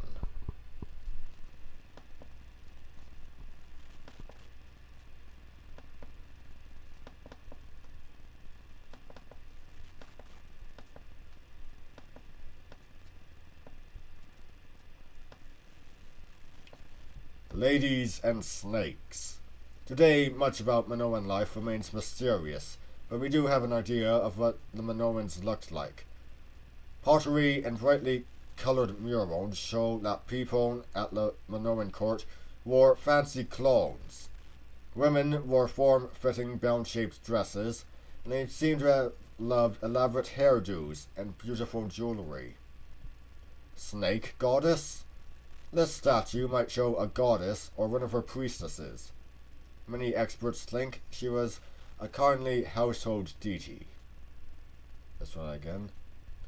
Ladies and snakes. Today, much about Minoan life remains mysterious, but we do have an idea of what the Minoans looked like. Pottery and brightly coloured murals show that people at the Minoan court wore fancy clothes. Women wore form-fitting bell-shaped dresses, and they seemed to have loved elaborate hairdos and beautiful jewellery. Snake goddess? This statue might show a goddess or one of her priestesses. Many experts think she was a kindly household deity. This one again.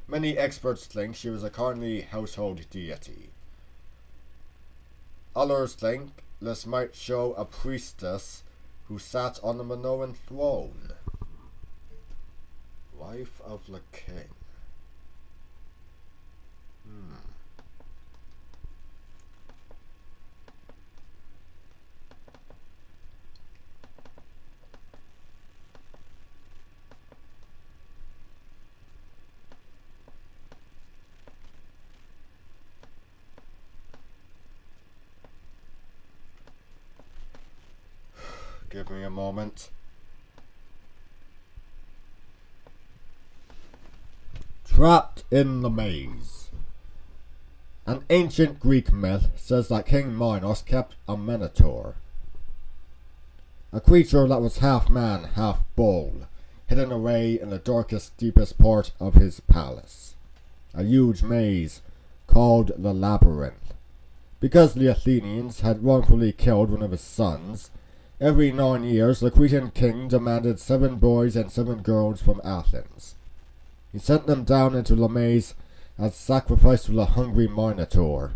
Many experts think she was a kindly household deity. Others think this might show a priestess who sat on the Minoan throne. Wife of the king. Give me a moment. Trapped in the maze. An ancient Greek myth says that King Minos kept a minotaur, a creature that was half man, half bull, hidden away in the darkest, deepest part of his palace. A huge maze called the Labyrinth. Because the Athenians had wrongfully killed one of his sons, every 9 years the Cretan king demanded 7 boys and 7 girls from Athens. He sent them down into the maze as sacrifice to the hungry Minotaur.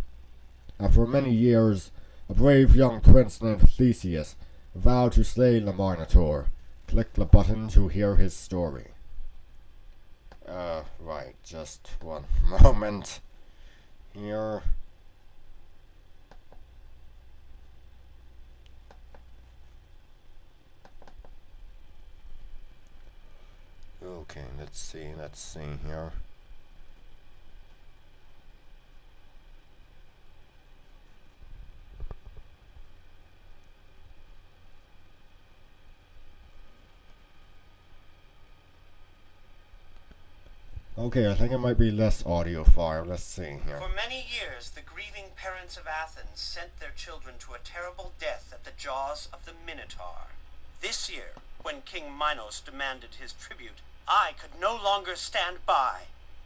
After many years, a brave young prince named Theseus vowed to slay the Minotaur. Click the button to hear his story. Right, just one moment. Here. Okay, let's see here. Okay, I think it might be less audio file. Let's see here. For many years, the grieving parents of Athens sent their children to a terrible death at the jaws of the Minotaur. This year, when King Minos demanded his tribute, I could no longer stand by.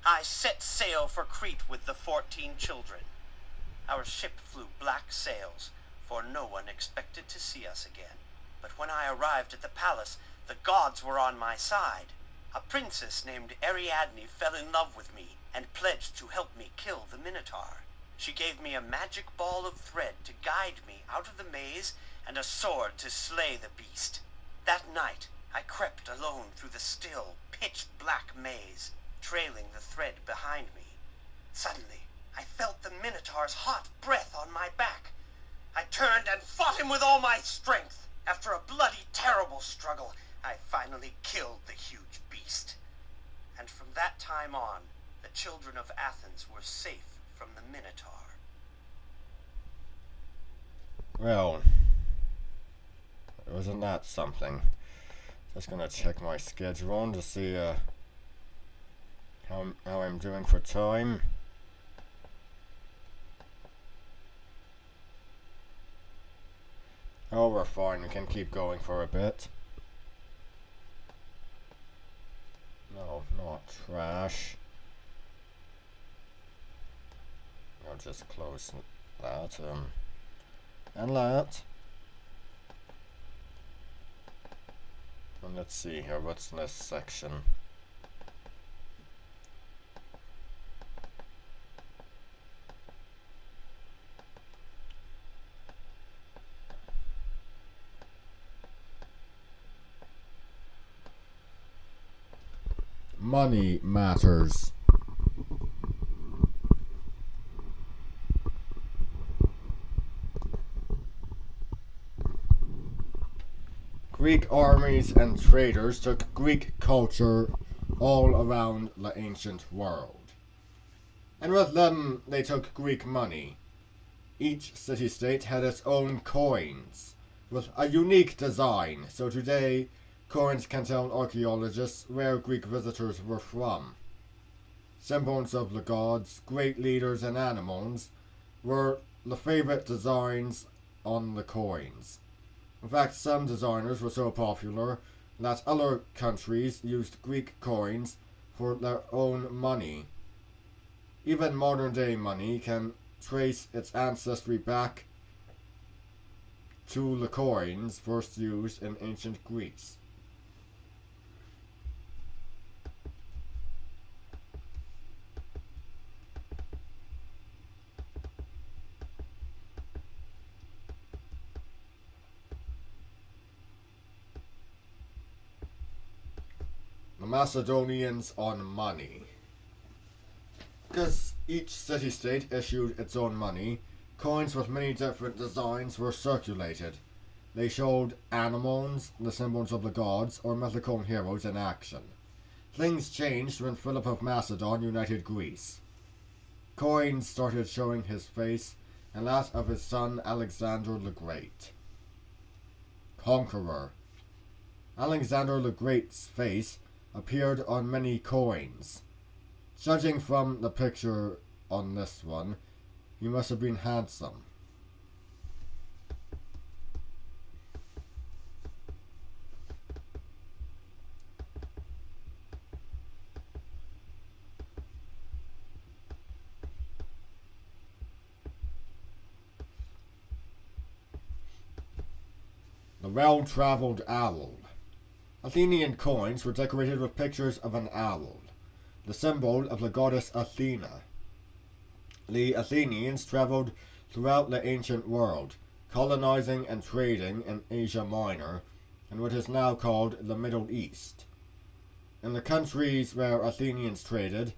I set sail for Crete with the 14 children. Our ship flew black sails, for no one expected to see us again. But when I arrived at the palace, the gods were on my side. A princess named Ariadne fell in love with me and pledged to help me kill the Minotaur. She gave me a magic ball of thread to guide me out of the maze and a sword to slay the beast. That night, I crept alone through the still, pitch-black maze, trailing the thread behind me. Suddenly, I felt the Minotaur's hot breath on my back. I turned and fought him with all my strength. After a bloody, terrible struggle, I finally killed the huge beast. And from that time on, the children of Athens were safe from the Minotaur. Well, wasn't that something? Just gonna check my schedule to see how I'm doing for time. Oh, we're fine. We can keep going for a bit. No, not trash. I'll just close that, and that. And let's see here, what's in this section? Money matters. Greek armies and traders took Greek culture all around the ancient world. And with them, they took Greek money. Each city-state had its own coins, with a unique design, so today coins can tell archaeologists where Greek visitors were from. Symbols of the gods, great leaders and animals were the favorite designs on the coins. In fact, some designers were so popular that other countries used Greek coins for their own money. Even modern-day money can trace its ancestry back to the coins first used in ancient Greece. The Macedonians on money. Because each city-state issued its own money, coins with many different designs were circulated. They showed animals, the symbols of the gods, or mythical heroes in action. Things changed when Philip of Macedon united Greece. Coins started showing his face and that of his son Alexander the Great. Conqueror. Alexander the Great's face appeared on many coins. Judging from the picture on this one, he must have been handsome. The well-traveled owl. Athenian coins were decorated with pictures of an owl, the symbol of the goddess Athena. The Athenians traveled throughout the ancient world, colonizing and trading in Asia Minor and what is now called the Middle East. In the countries where Athenians traded,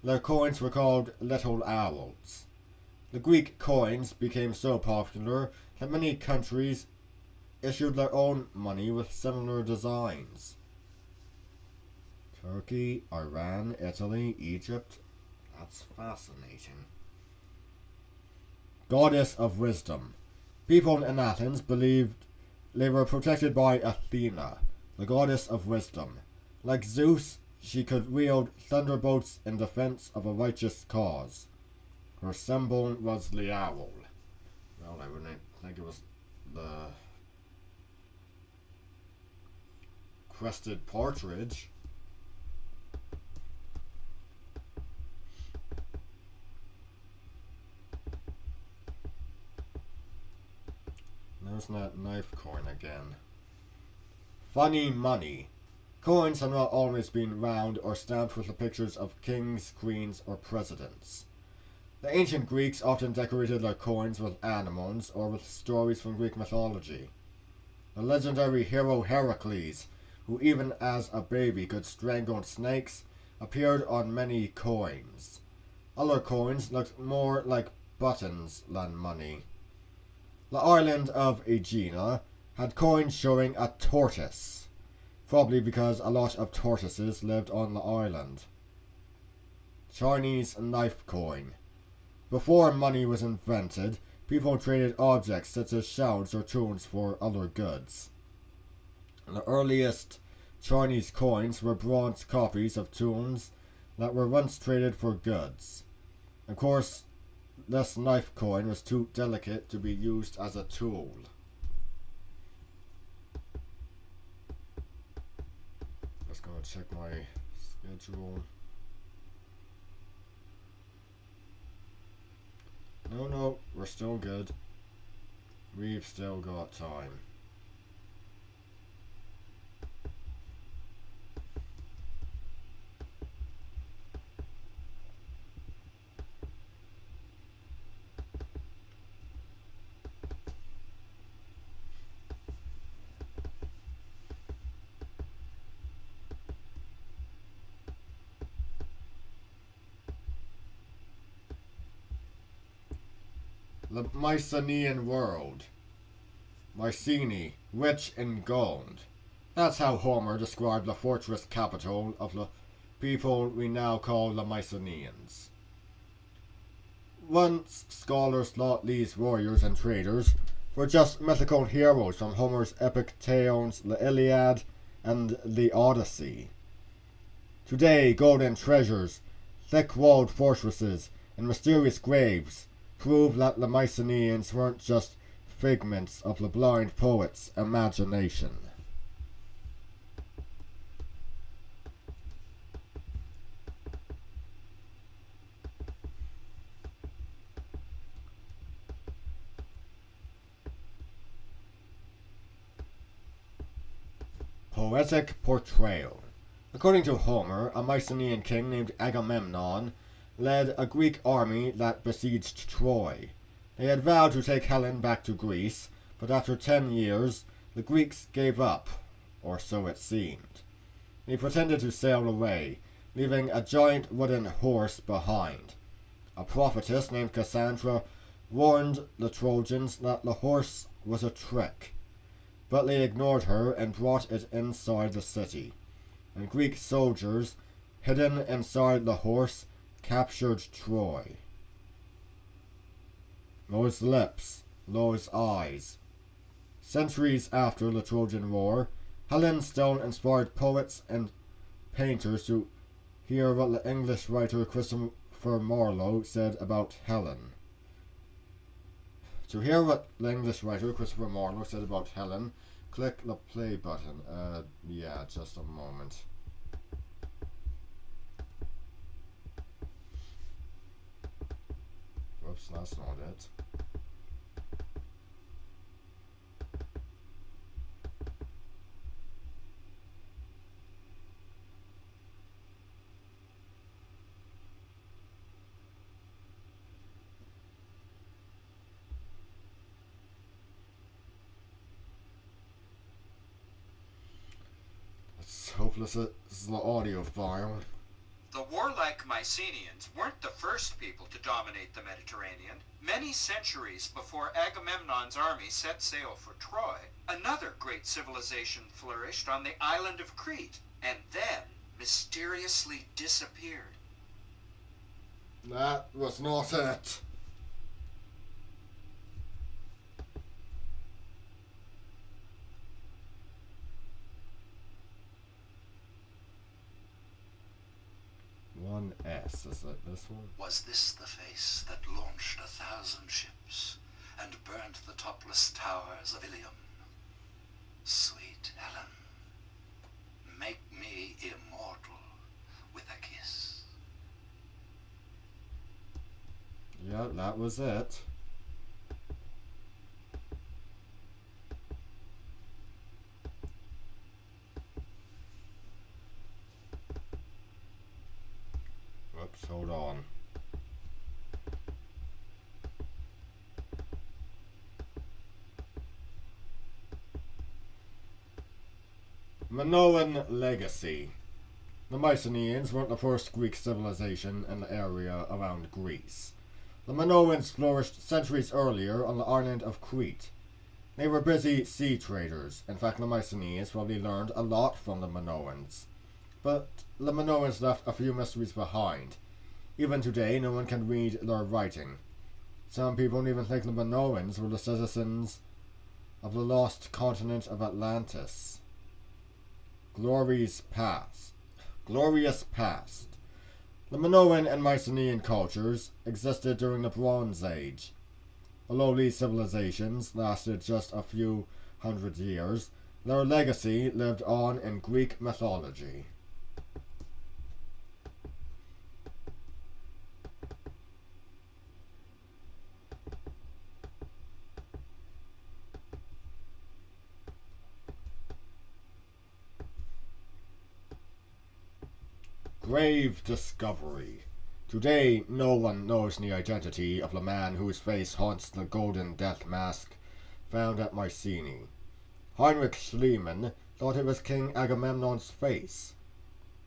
their coins were called little owls. The Greek coins became so popular that many countries issued their own money with similar designs. Turkey, Iran, Italy, Egypt. That's fascinating. Goddess of Wisdom. People in Athens believed they were protected by Athena, the goddess of wisdom. Like Zeus, she could wield thunderbolts in defense of a righteous cause. Her symbol was the owl. Well, I wouldn't think it was the crested partridge. There's that knife coin again. Funny money. Coins have not always been round or stamped with the pictures of kings, queens, or presidents. The ancient Greeks often decorated their coins with animals or with stories from Greek mythology. The legendary hero Heracles, who even as a baby could strangle snakes, appeared on many coins. Other coins looked more like buttons than money. The island of Aegina had coins showing a tortoise, probably because a lot of tortoises lived on the island. Chinese knife coin. Before money was invented, people traded objects such as shells or tools for other goods. The earliest Chinese coins were bronze copies of tools that were once traded for goods. Of course, this knife coin was too delicate to be used as a tool. Just gonna check my schedule. No, we're still good. We've still got time. The Mycenaean world. Mycenae, rich in gold. That's how Homer described the fortress capital of the people we now call the Mycenaeans. Once scholars thought these warriors and traders were just mythical heroes from Homer's epic tales, the Iliad and the Odyssey. Today, golden treasures, thick-walled fortresses, and mysterious graves prove that the Mycenaeans weren't just figments of the blind poet's imagination. Poetic portrayal. According to Homer, a Mycenaean king named Agamemnon led a Greek army that besieged Troy. They had vowed to take Helen back to Greece, but after 10 years, the Greeks gave up, or so it seemed. They pretended to sail away, leaving a giant wooden horse behind. A prophetess named Cassandra warned the Trojans that the horse was a trick, but they ignored her and brought it inside the city. And Greek soldiers, hidden inside the horse, captured Troy. Those lips, those eyes. Centuries after the Trojan War, Helen still inspired poets and painters to hear what the English writer Christopher Marlowe said about Helen. To hear what the English writer Christopher Marlowe said about Helen, click the play button. Yeah, just a moment. Whoops, that's not it. It's hopeless. This is the audio file. The warlike Mycenaeans weren't the first people to dominate the Mediterranean. Many centuries before Agamemnon's army set sail for Troy, another great civilization flourished on the island of Crete, and then mysteriously disappeared. That was not it. One S, is it this one? Was this the face that launched 1,000 ships and burnt the topless towers of Ilium? Sweet Helen, make me immortal with a kiss. Yeah, that was it. Whoops, hold on. Minoan legacy. The Mycenaeans weren't the first Greek civilization in the area around Greece. The Minoans flourished centuries earlier on the island of Crete. They were busy sea traders. In fact, the Mycenaeans probably learned a lot from the Minoans. But the Minoans left a few mysteries behind. Even today, no one can read their writing. Some people even think the Minoans were the citizens of the lost continent of Atlantis. Glorious past. The Minoan and Mycenaean cultures existed during the Bronze Age. Although these civilizations lasted just a few hundred years, their legacy lived on in Greek mythology. Grave discovery. Today, no one knows the identity of the man whose face haunts the golden death mask found at Mycenae. Heinrich Schliemann thought it was King Agamemnon's face.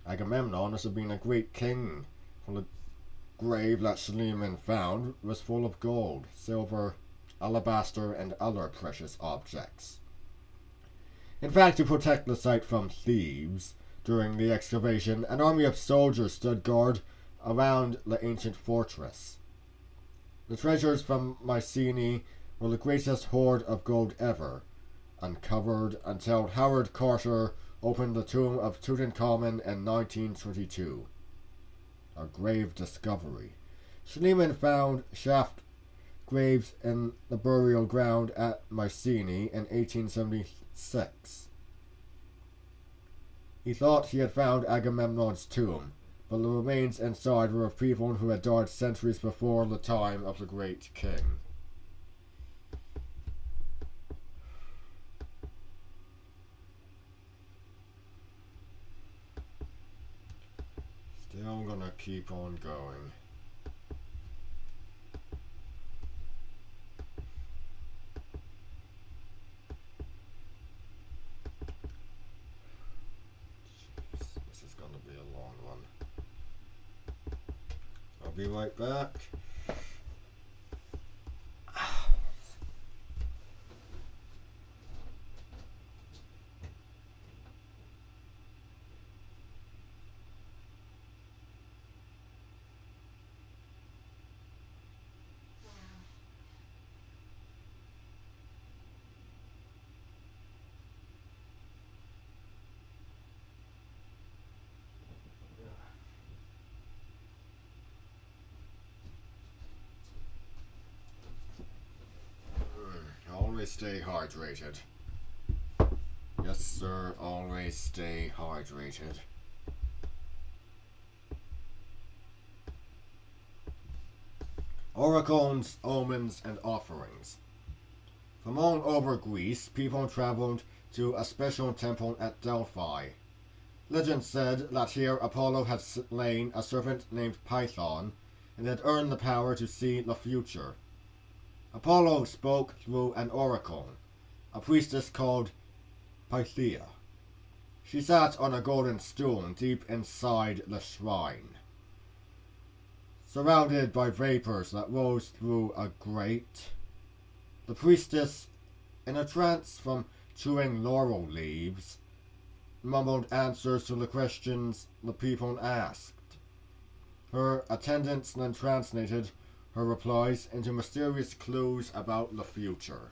Agamemnon must have been a great king, for the grave that Schliemann found was full of gold, silver, alabaster, and other precious objects. In fact, to protect the site from thieves, during the excavation, an army of soldiers stood guard around the ancient fortress. The treasures from Mycenae were the greatest hoard of gold ever, uncovered until Howard Carter opened the tomb of Tutankhamun in 1922. A grave discovery. Schliemann found shaft graves in the burial ground at Mycenae in 1876. He thought he had found Agamemnon's tomb, but the remains inside were of people who had died centuries before the time of the great king. Still gonna keep on going. This is gonna be a long one. I'll be right back. Always stay hydrated. Yes, sir, always stay hydrated. Oracles, omens, and offerings. From all over Greece, people traveled to a special temple at Delphi. Legend said that here Apollo had slain a serpent named Python and had earned the power to see the future. Apollo spoke through an oracle, a priestess called Pythia. She sat on a golden stool deep inside the shrine, surrounded by vapors that rose through a grate. The priestess, in a trance from chewing laurel leaves, mumbled answers to the questions the people asked. Her attendants then translated her replies into mysterious clues about the future.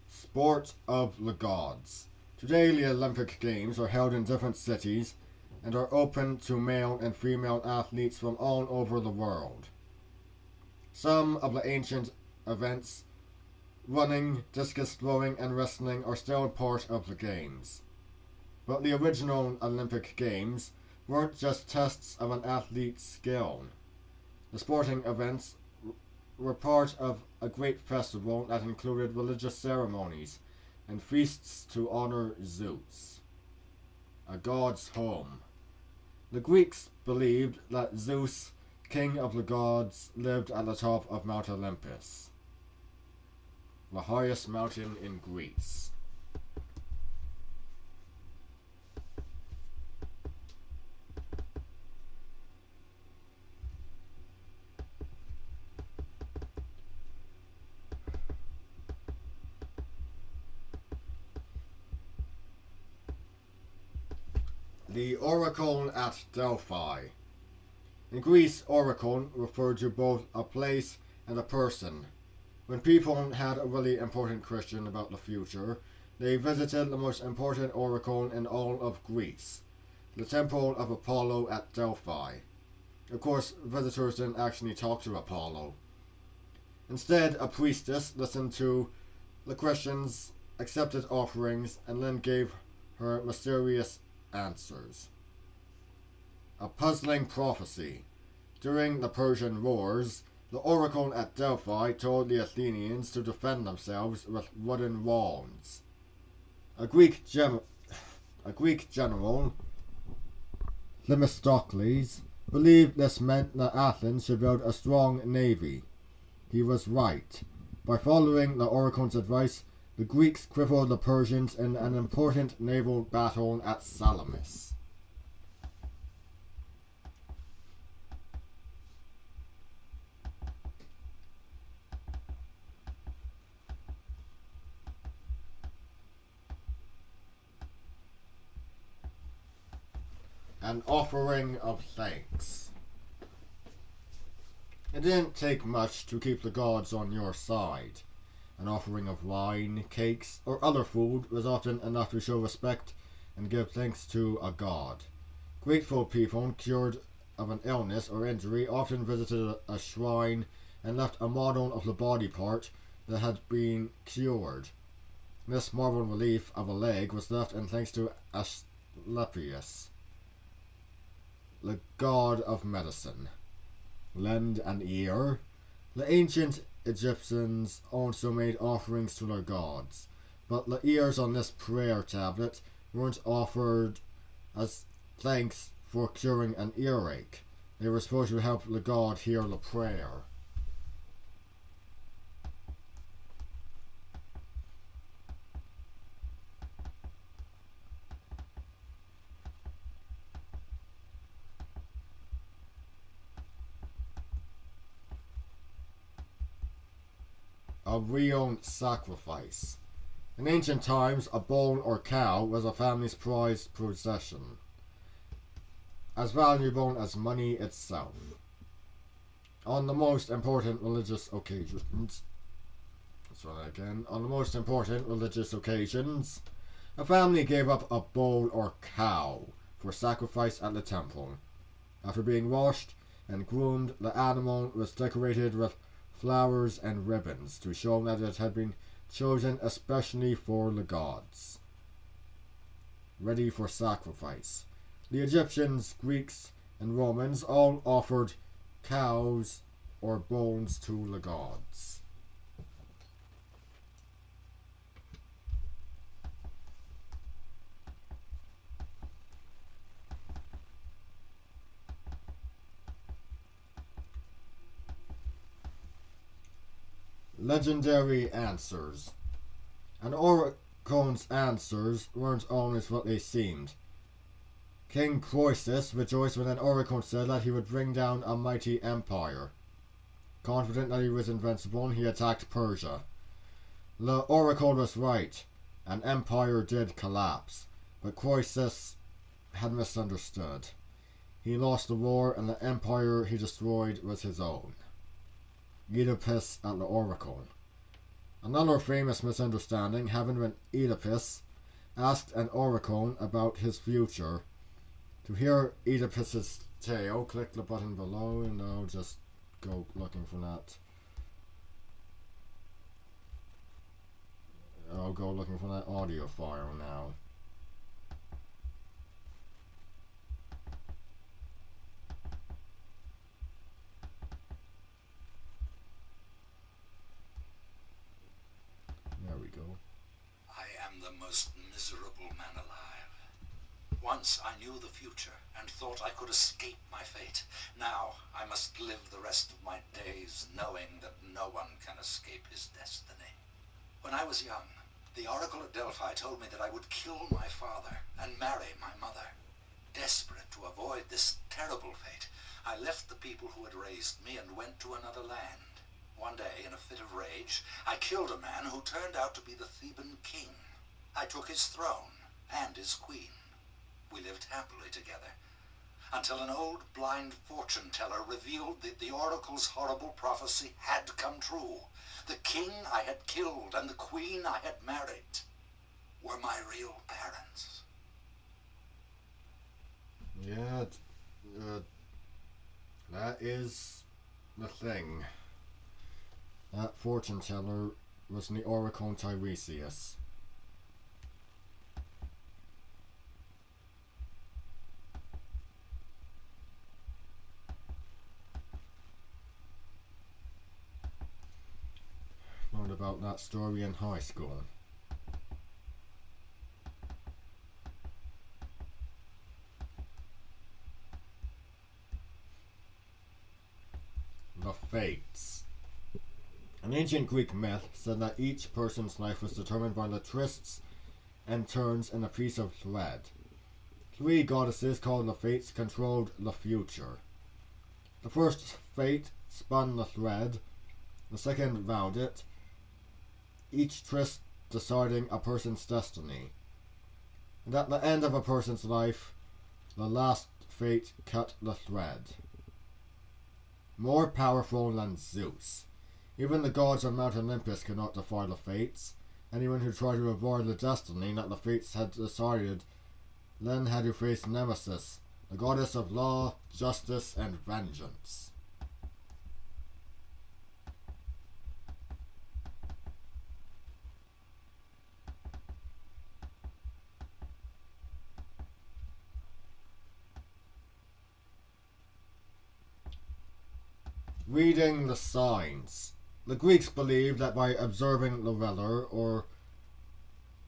Sport of the Gods. Today the Olympic Games are held in different cities and are open to male and female athletes from all over the world. Some of the ancient events, running, discus throwing, and wrestling, are still part of the Games. But the original Olympic Games weren't just tests of an athlete's skill. The sporting events were part of a great festival that included religious ceremonies and feasts to honor Zeus, a god's home. The Greeks believed that Zeus, king of the gods, lived at the top of Mount Olympus, the highest mountain in Greece. The Oracle at Delphi. In Greece, oracle referred to both a place and a person. When people had a really important question about the future, they visited the most important oracle in all of Greece, the Temple of Apollo at Delphi. Of course, visitors didn't actually talk to Apollo. Instead, a priestess listened to the questions, accepted offerings, and then gave her mysterious answers. A puzzling prophecy. During the Persian Wars, the oracle at Delphi told the Athenians to defend themselves with wooden wands. A Greek general, Themistocles, believed this meant that Athens should build a strong navy. He was right. By following the oracle's advice, the Greeks crippled the Persians in an important naval battle at Salamis. An offering of thanks. It didn't take much to keep the gods on your side. An offering of wine, cakes, or other food was often enough to show respect and give thanks to a god. Grateful people cured of an illness or injury often visited a shrine and left a model of the body part that had been cured. This marble relief of a leg was left in thanks to Asclepius, the god of medicine. Lend an ear. The ancient Egyptians also made offerings to their gods, but the ears on this prayer tablet weren't offered as thanks for curing an earache. They were supposed to help the god hear the prayer. A real sacrifice. In ancient times, a bull or cow was a family's prized possession, as valuable as money itself. On the most important religious occasions, a family gave up a bull or cow for sacrifice at the temple. After being washed and groomed, the animal was decorated with flowers and ribbons to show that it had been chosen especially for the gods. Ready for sacrifice. The Egyptians, Greeks, and Romans all offered cows or bulls to the gods. Legendary answers. An oracle's answers weren't always what they seemed. King Croesus rejoiced when an oracle said that he would bring down a mighty empire. Confident that he was invincible, he attacked Persia. The oracle was right. An empire did collapse, but Croesus had misunderstood. He lost the war, and the empire he destroyed was his own. Oedipus at the oracle. Another famous misunderstanding happened when Oedipus asked an oracle about his future. To hear Oedipus's tale, click the button below and I'll just go looking for that. I'll go looking for that audio file now. There we go. I am the most miserable man alive. Once I knew the future and thought I could escape my fate. Now I must live the rest of my days knowing that no one can escape his destiny. When I was young, the oracle at Delphi told me that I would kill my father and marry my mother. Desperate to avoid this terrible fate, I left the people who had raised me and went to another land. One day, in a fit of rage, I killed a man who turned out to be the Theban king. I took his throne and his queen. We lived happily together, until an old blind fortune-teller revealed that the oracle's horrible prophecy had come true. The king I had killed and the queen I had married were my real parents. Yeah, that is the thing. That fortune teller was the oracle Tiresias. Learned about that story in high school. The Fates. An ancient Greek myth said that each person's life was determined by the twists and turns in a piece of thread. 3 goddesses called the Fates controlled the future. The first fate spun the thread, the second wound it, each twist deciding a person's destiny. And at the end of a person's life, the last fate cut the thread. More powerful than Zeus. Even the gods of Mount Olympus could not defy the fates. Anyone who tried to avoid the destiny that the fates had decided then had to face Nemesis, the goddess of law, justice, and vengeance. Reading the signs. The Greeks believed that by observing the weather or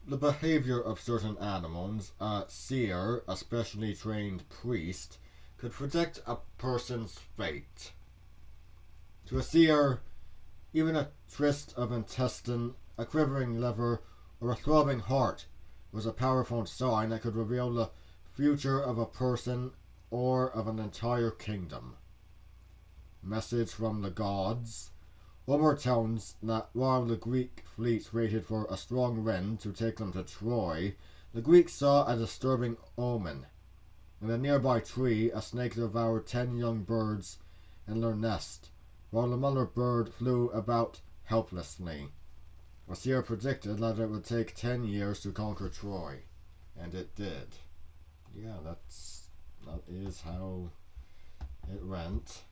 the behavior of certain animals, a seer, a specially trained priest, could predict a person's fate. To a seer, even a twist of intestine, a quivering liver, or a throbbing heart was a powerful sign that could reveal the future of a person or of an entire kingdom. Message from the gods. Homer tells that while the Greek fleet waited for a strong wind to take them to Troy, the Greeks saw a disturbing omen. In a nearby tree, a snake devoured 10 young birds in their nest, while the mother bird flew about helplessly. The seer predicted that it would take 10 years to conquer Troy, and it did. Yeah, that is how it went.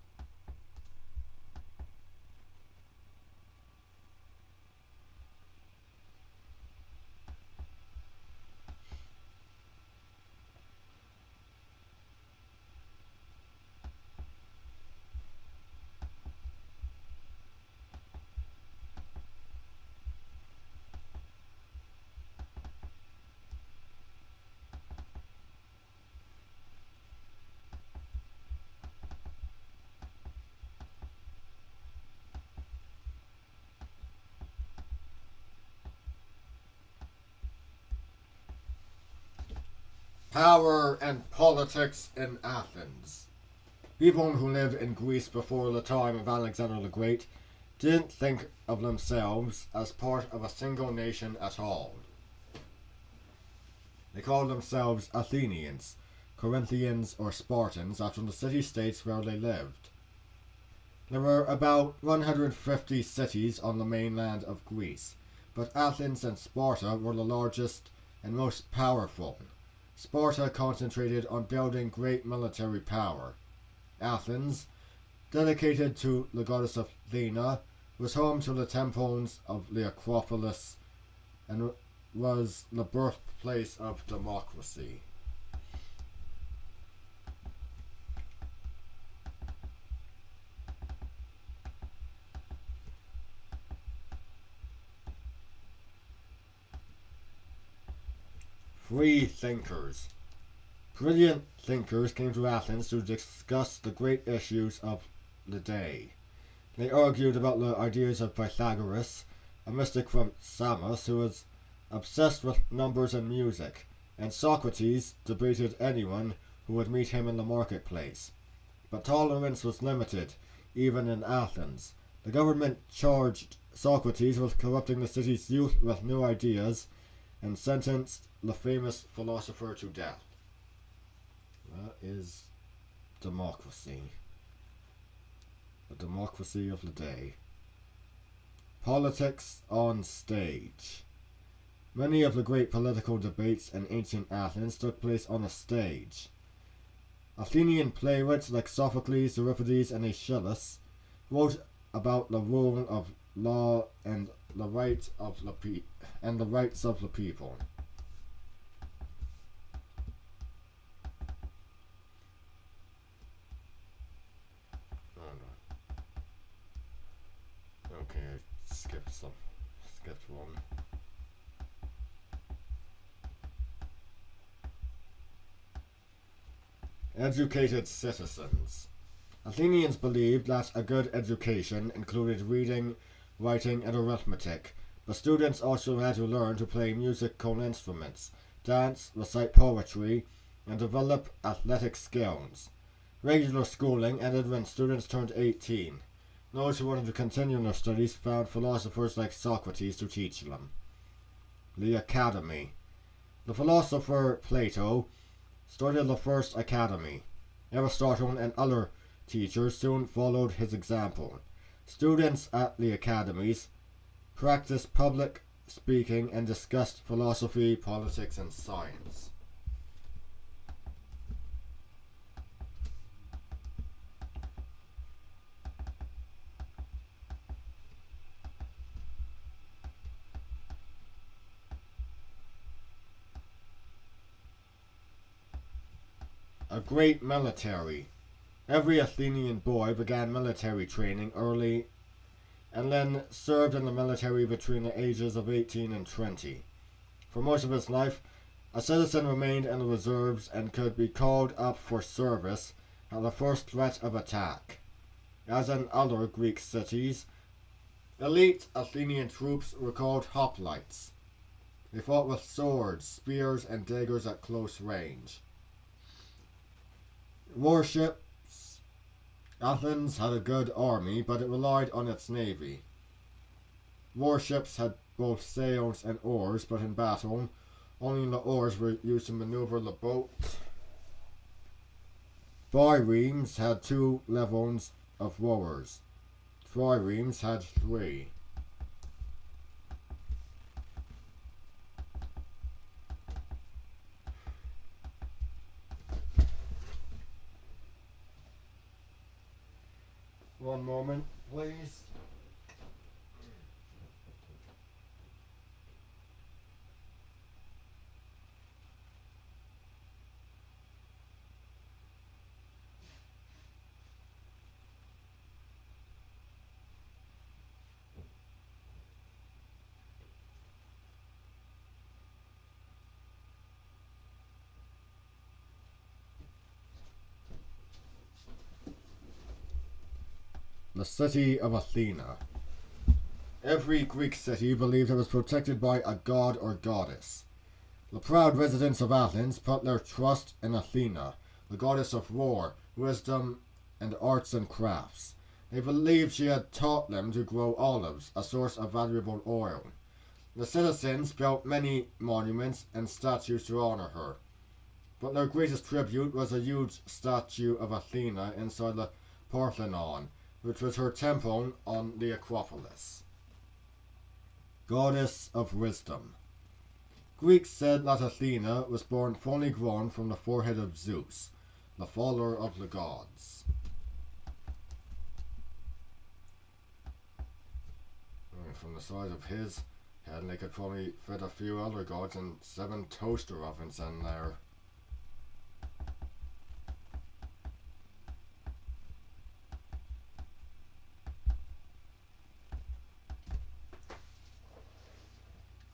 Power and politics in Athens. People who lived in Greece before the time of Alexander the Great didn't think of themselves as part of a single nation at all. They called themselves Athenians, Corinthians, or Spartans after the city-states where they lived. There were about 150 cities on the mainland of Greece, but Athens and Sparta were the largest and most powerful. Sparta concentrated on building great military power. Athens, dedicated to the goddess Athena, was home to the temples of the Acropolis and was the birthplace of democracy. Free thinkers. Brilliant thinkers came to Athens to discuss the great issues of the day. They argued about the ideas of Pythagoras, a mystic from Samos who was obsessed with numbers and music, and Socrates debated anyone who would meet him in the marketplace. But tolerance was limited, even in Athens. The government charged Socrates with corrupting the city's youth with new ideas and sentenced the famous philosopher to death. That is democracy. The democracy of the day. Politics on stage. Many of the great political debates in ancient Athens took place on a stage. Athenian playwrights like Sophocles, Euripides, and Aeschylus wrote about the rule of law and the rights of the people. Okay, I skipped one. Educated citizens. Athenians believed that a good education included reading, writing, and arithmetic, but students also had to learn to play musical instruments, dance, recite poetry, and develop athletic skills. Regular schooling ended when students turned 18. Those who wanted to continue their studies found philosophers like Socrates to teach them. The Academy. The philosopher Plato started the first academy. Aristotle and other teachers soon followed his example. Students at the academies practiced public speaking and discussed philosophy, politics, and science. A great military. Every Athenian boy began military training early and then served in the military between the ages of 18 and 20. For most of his life, a citizen remained in the reserves and could be called up for service at the first threat of attack. As in other Greek cities, elite Athenian troops were called hoplites. They fought with swords, spears, and daggers at close range. Warships. Athens had a good army, but it relied on its navy. Warships had both sails and oars, but in battle, only the oars were used to maneuver the boat. Triremes had 2 levels of rowers. Triremes had 3. One moment, please. The city of Athena. Every Greek city believed it was protected by a god or goddess. The proud residents of Athens put their trust in Athena, the goddess of war, wisdom, and arts and crafts. They believed she had taught them to grow olives, a source of valuable oil. The citizens built many monuments and statues to honor her, but their greatest tribute was a huge statue of Athena inside the Parthenon, which was her temple on the Acropolis. Goddess of Wisdom. Greeks said that Athena was born fully grown from the forehead of Zeus, the father of the gods. From the size of his head, they could probably fit a few other gods and 7 toaster ovens in there.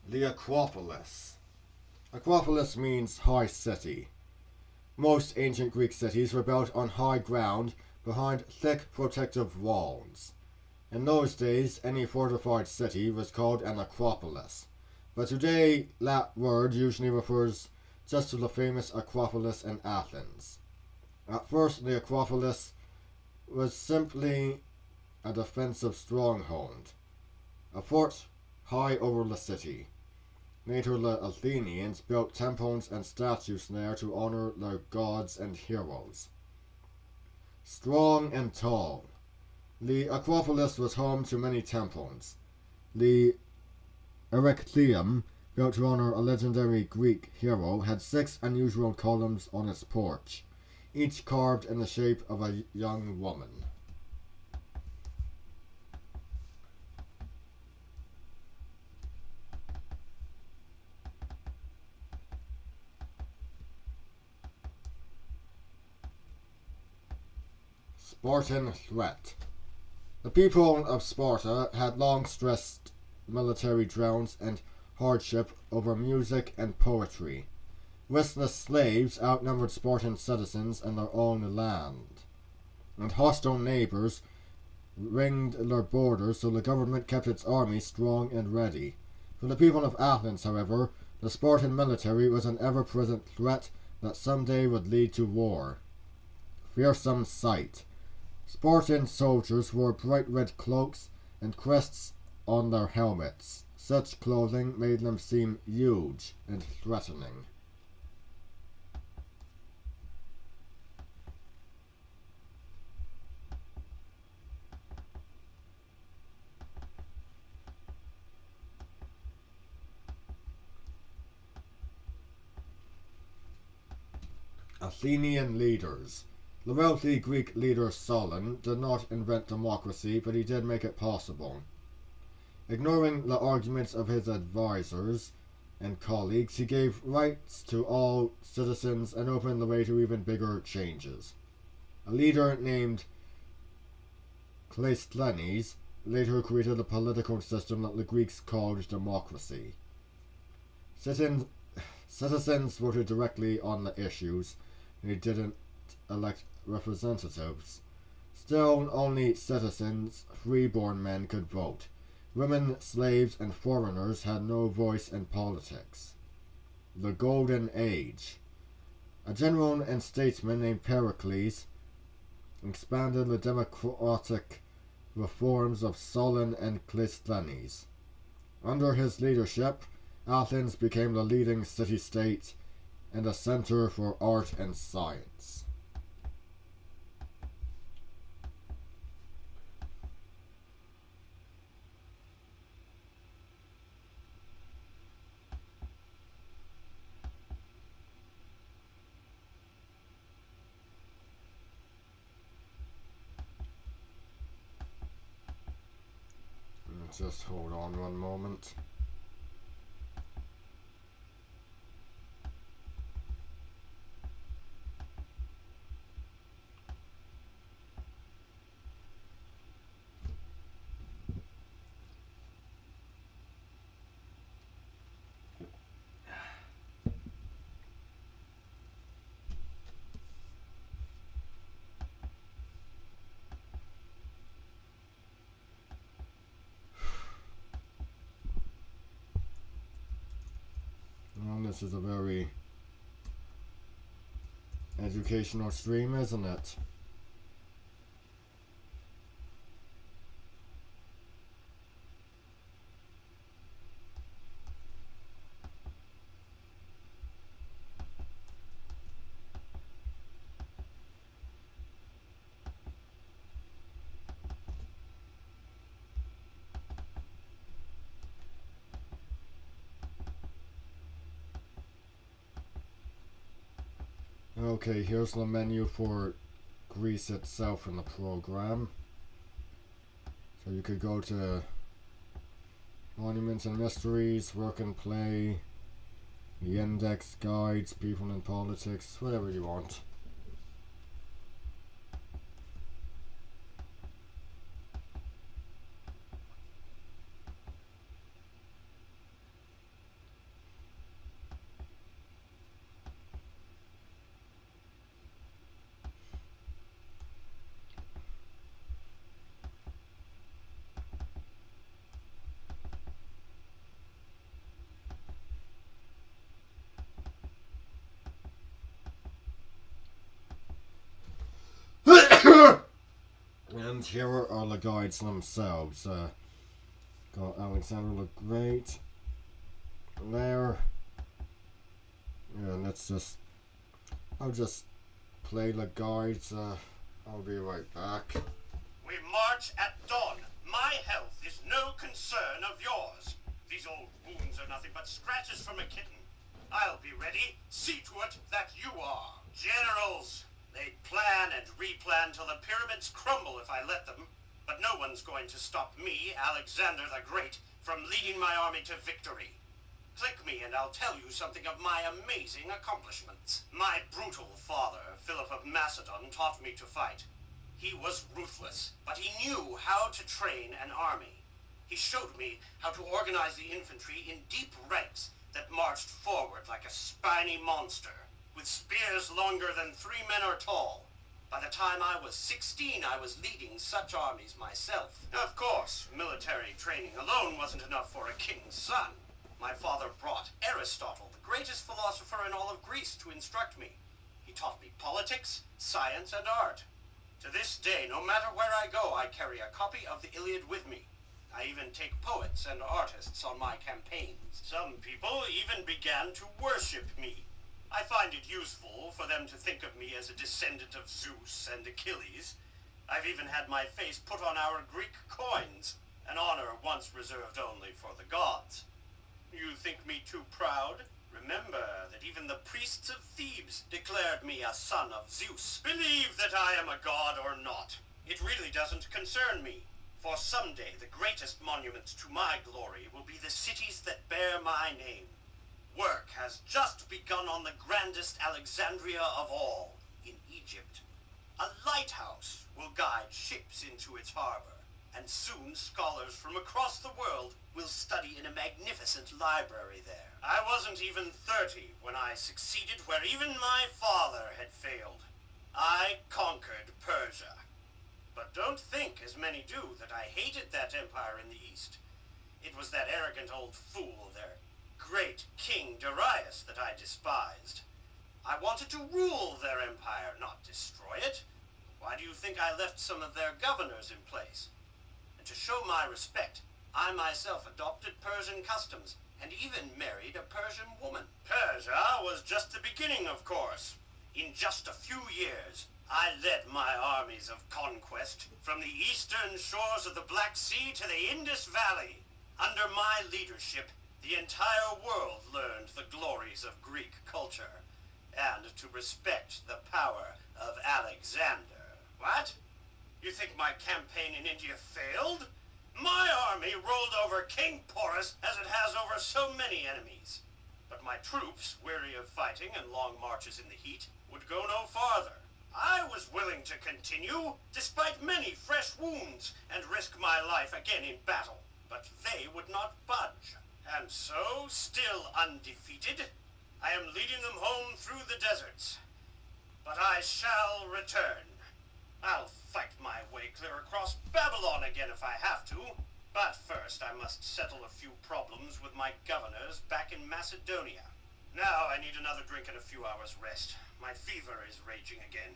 The Acropolis. Acropolis means high city. Most ancient Greek cities were built on high ground behind thick protective walls. In those days, any fortified city was called an acropolis, but today that word usually refers just to the famous Acropolis in Athens. At first, the Acropolis was simply a defensive stronghold, a fort high over the city. Later, the Athenians built temples and statues there to honor their gods and heroes. Strong and tall. The Acropolis was home to many temples. The Erechtheum, built to honor a legendary Greek hero, had 6 unusual columns on its porch, each carved in the shape of a young woman. Spartan threat. The people of Sparta had long stressed military drills and hardship over music and poetry. Restless slaves outnumbered Spartan citizens in their own land, and hostile neighbors ringed their borders, so the government kept its army strong and ready. For the people of Athens, however, the Spartan military was an ever-present threat that someday would lead to war. Fearsome sight. Spartan soldiers wore bright red cloaks and crests on their helmets. Such clothing made them seem huge and threatening. Athenian leaders. The wealthy Greek leader Solon did not invent democracy, but he did make it possible. Ignoring the arguments of his advisors and colleagues, he gave rights to all citizens and opened the way to even bigger changes. A leader named Cleisthenes later created a political system that the Greeks called democracy. Citizens voted directly on the issues, and they didn't elect representatives. Still, only citizens, freeborn men, could vote. Women, slaves, and foreigners had no voice in politics. The Golden Age. A general and statesman named Pericles expanded the democratic reforms of Solon and Cleisthenes. Under his leadership, Athens became the leading city-state and a center for art and science. Just hold on one moment. Well, this is a very educational stream, isn't it? Okay, here's the menu for Greece itself in the program. So you could go to Monuments and Mysteries, Work and Play, the Index, Guides, People in Politics, whatever you want. And here are the guides themselves. Got Alexander the Great there. Yeah, I'll just play the guides. I'll be right back. We march at dawn. My health is no concern of yours. These old wounds are nothing but scratches from a kitten. I'll be ready. See to it that you are. Generals, they plan and replan till the pyramids crumble if I let them. But no one's going to stop me, Alexander the Great, from leading my army to victory. Click me and I'll tell you something of my amazing accomplishments. My brutal father, Philip of Macedon, taught me to fight. He was ruthless, but he knew how to train an army. He showed me how to organize the infantry in deep ranks that marched forward like a spiny monster, with spears longer than 3 men are tall. By the time I was 16, I was leading such armies myself. Of course, military training alone wasn't enough for a king's son. My father brought Aristotle, the greatest philosopher in all of Greece, to instruct me. He taught me politics, science, and art. To this day, no matter where I go, I carry a copy of the Iliad with me. I even take poets and artists on my campaigns. Some people even began to worship me. I find it useful for them to think of me as a descendant of Zeus and Achilles. I've even had my face put on our Greek coins, an honor once reserved only for the gods. You think me too proud? Remember that even the priests of Thebes declared me a son of Zeus. Believe that I am a god or not, it really doesn't concern me. For someday the greatest monument to my glory will be the cities that bear my name. Work has just begun on the grandest Alexandria of all, in Egypt. A lighthouse will guide ships into its harbor, and soon scholars from across the world will study in a magnificent library there. I wasn't even 30 when I succeeded where even my father had failed. I conquered Persia. But don't think, as many do, that I hated that empire in the east. It was that arrogant old fool, their great King Darius, that I despised. I wanted to rule their empire, not destroy it. Why do you think I left some of their governors in place? And to show my respect, I myself adopted Persian customs, and even married a Persian woman. Persia was just the beginning, of course. In just a few years, I led my armies of conquest from the eastern shores of the Black Sea to the Indus Valley. Under my leadership, the entire world learned the glories of Greek culture, and to respect the power of Alexander. What? You think my campaign in India failed? My army rolled over King Porus as it has over so many enemies. But my troops, weary of fighting and long marches in the heat, would go no farther. I was willing to continue, despite many fresh wounds, and risk my life again in battle. But they would not budge. And so, still undefeated, I am leading them home through the deserts. But I shall return. I'll fight my way clear across Babylon again if I have to. But first I must settle a few problems with my governors back in Macedonia. Now I need another drink and a few hours rest. My fever is raging again.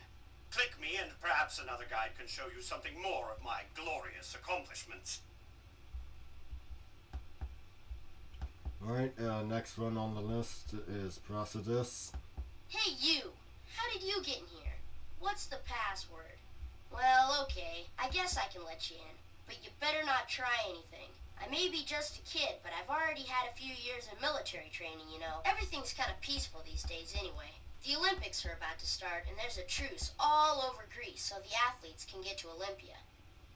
Click me and perhaps another guide can show you something more of my glorious accomplishments. Alright, next one on the list is Procedus. Hey you! How did you get in here? What's the password? Well, okay, I guess I can let you in. But you better not try anything. I may be just a kid, but I've already had a few years of military training, you know. Everything's kind of peaceful these days anyway. The Olympics are about to start, and there's a truce all over Greece so the athletes can get to Olympia.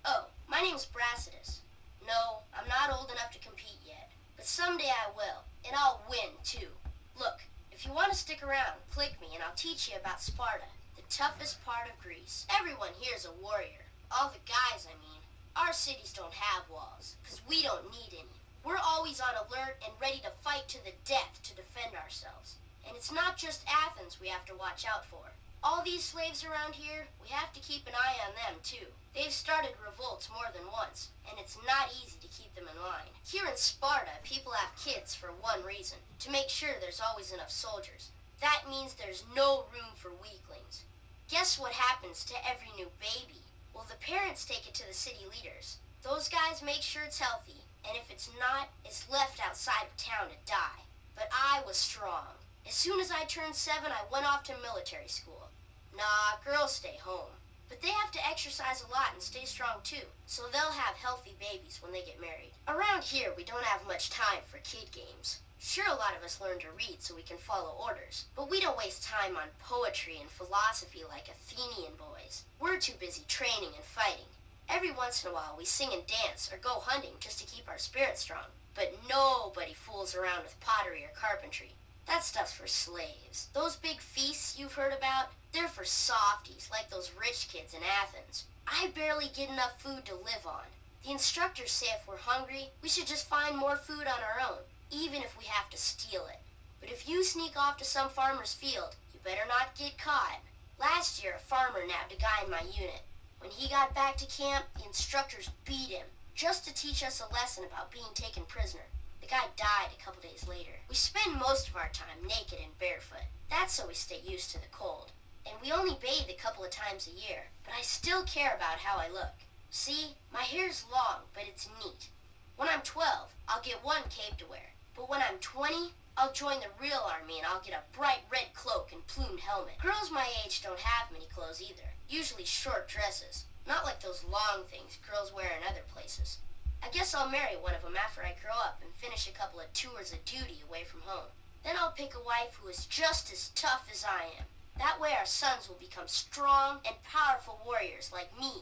Oh, my name's Brasidas. No, I'm not old enough to compete yet. But someday I will, and I'll win, too. Look, if you want to stick around, click me and I'll teach you about Sparta, the toughest part of Greece. Everyone here's a warrior. All the guys, I mean. Our cities don't have walls, because we don't need any. We're always on alert and ready to fight to the death to defend ourselves. And it's not just Athens we have to watch out for. All these slaves around here, we have to keep an eye on them, too. They've started revolts more than once, and it's not easy to keep them in line. Here in Sparta, people have kids for one reason, to make sure there's always enough soldiers. That means there's no room for weaklings. Guess what happens to every new baby? Well, the parents take it to the city leaders. Those guys make sure it's healthy, and if it's not, it's left outside of town to die. But I was strong. As soon as I turned 7, I went off to military school. Nah, girls stay home. But they have to exercise a lot and stay strong too, so they'll have healthy babies when they get married. Around here, we don't have much time for kid games. Sure, a lot of us learn to read so we can follow orders, but we don't waste time on poetry and philosophy like Athenian boys. We're too busy training and fighting. Every once in a while, we sing and dance or go hunting just to keep our spirits strong. But nobody fools around with pottery or carpentry. That stuff's for slaves. Those big feasts you've heard about, they're for softies like those rich kids in Athens. I barely get enough food to live on. The instructors say if we're hungry, we should just find more food on our own, even if we have to steal it. But if you sneak off to some farmer's field, you better not get caught. Last year, a farmer nabbed a guy in my unit. When he got back to camp, the instructors beat him, just to teach us a lesson about being taken prisoner. The guy died a couple days later. We spend most of our time naked and barefoot. That's so we stay used to the cold. And we only bathe a couple of times a year, but I still care about how I look. See, my hair's long, but it's neat. When I'm 12, I'll get one cape to wear. But when I'm 20, I'll join the real army and I'll get a bright red cloak and plumed helmet. Girls my age don't have many clothes either. Usually short dresses. Not like those long things girls wear in other places. I guess I'll marry one of them after I grow up and finish a couple of tours of duty away from home. Then I'll pick a wife who is just as tough as I am. That way our sons will become strong and powerful warriors like me.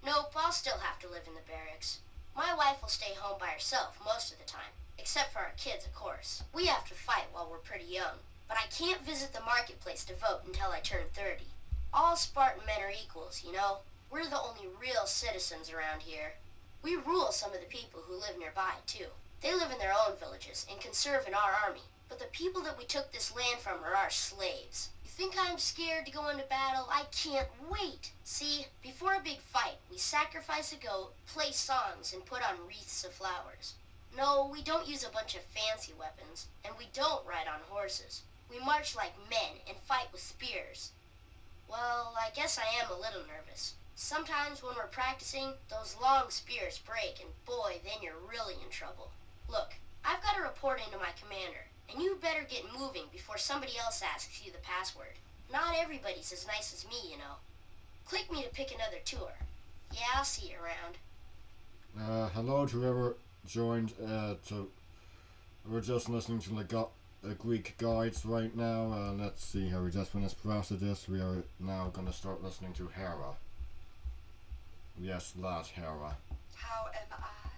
Nope, I'll still have to live in the barracks. My wife will stay home by herself most of the time, except for our kids, of course. We have to fight while we're pretty young, but I can't visit the marketplace to vote until I turn 30. All Spartan men are equals, you know? We're the only real citizens around here. We rule some of the people who live nearby, too. They live in their own villages and can serve in our army, but the people that we took this land from are our slaves. You think I'm scared to go into battle? I can't wait! See, before a big fight, we sacrifice a goat, play songs, and put on wreaths of flowers. No, we don't use a bunch of fancy weapons, and we don't ride on horses. We march like men and fight with spears. Well, I guess I am a little nervous. Sometimes when we're practicing, those long spears break, and boy, then you're really in trouble. Look, I've got to report into my commander, and you better get moving before somebody else asks you the password. Not everybody's as nice as me, you know. Click me to pick another tour. Yeah, I'll see you around. Hello to whoever joined. We're just listening to the Greek guides right now. Let's see how we just finished Brasidas. We are now going to start listening to Hera. Yes, that Hera. How am I?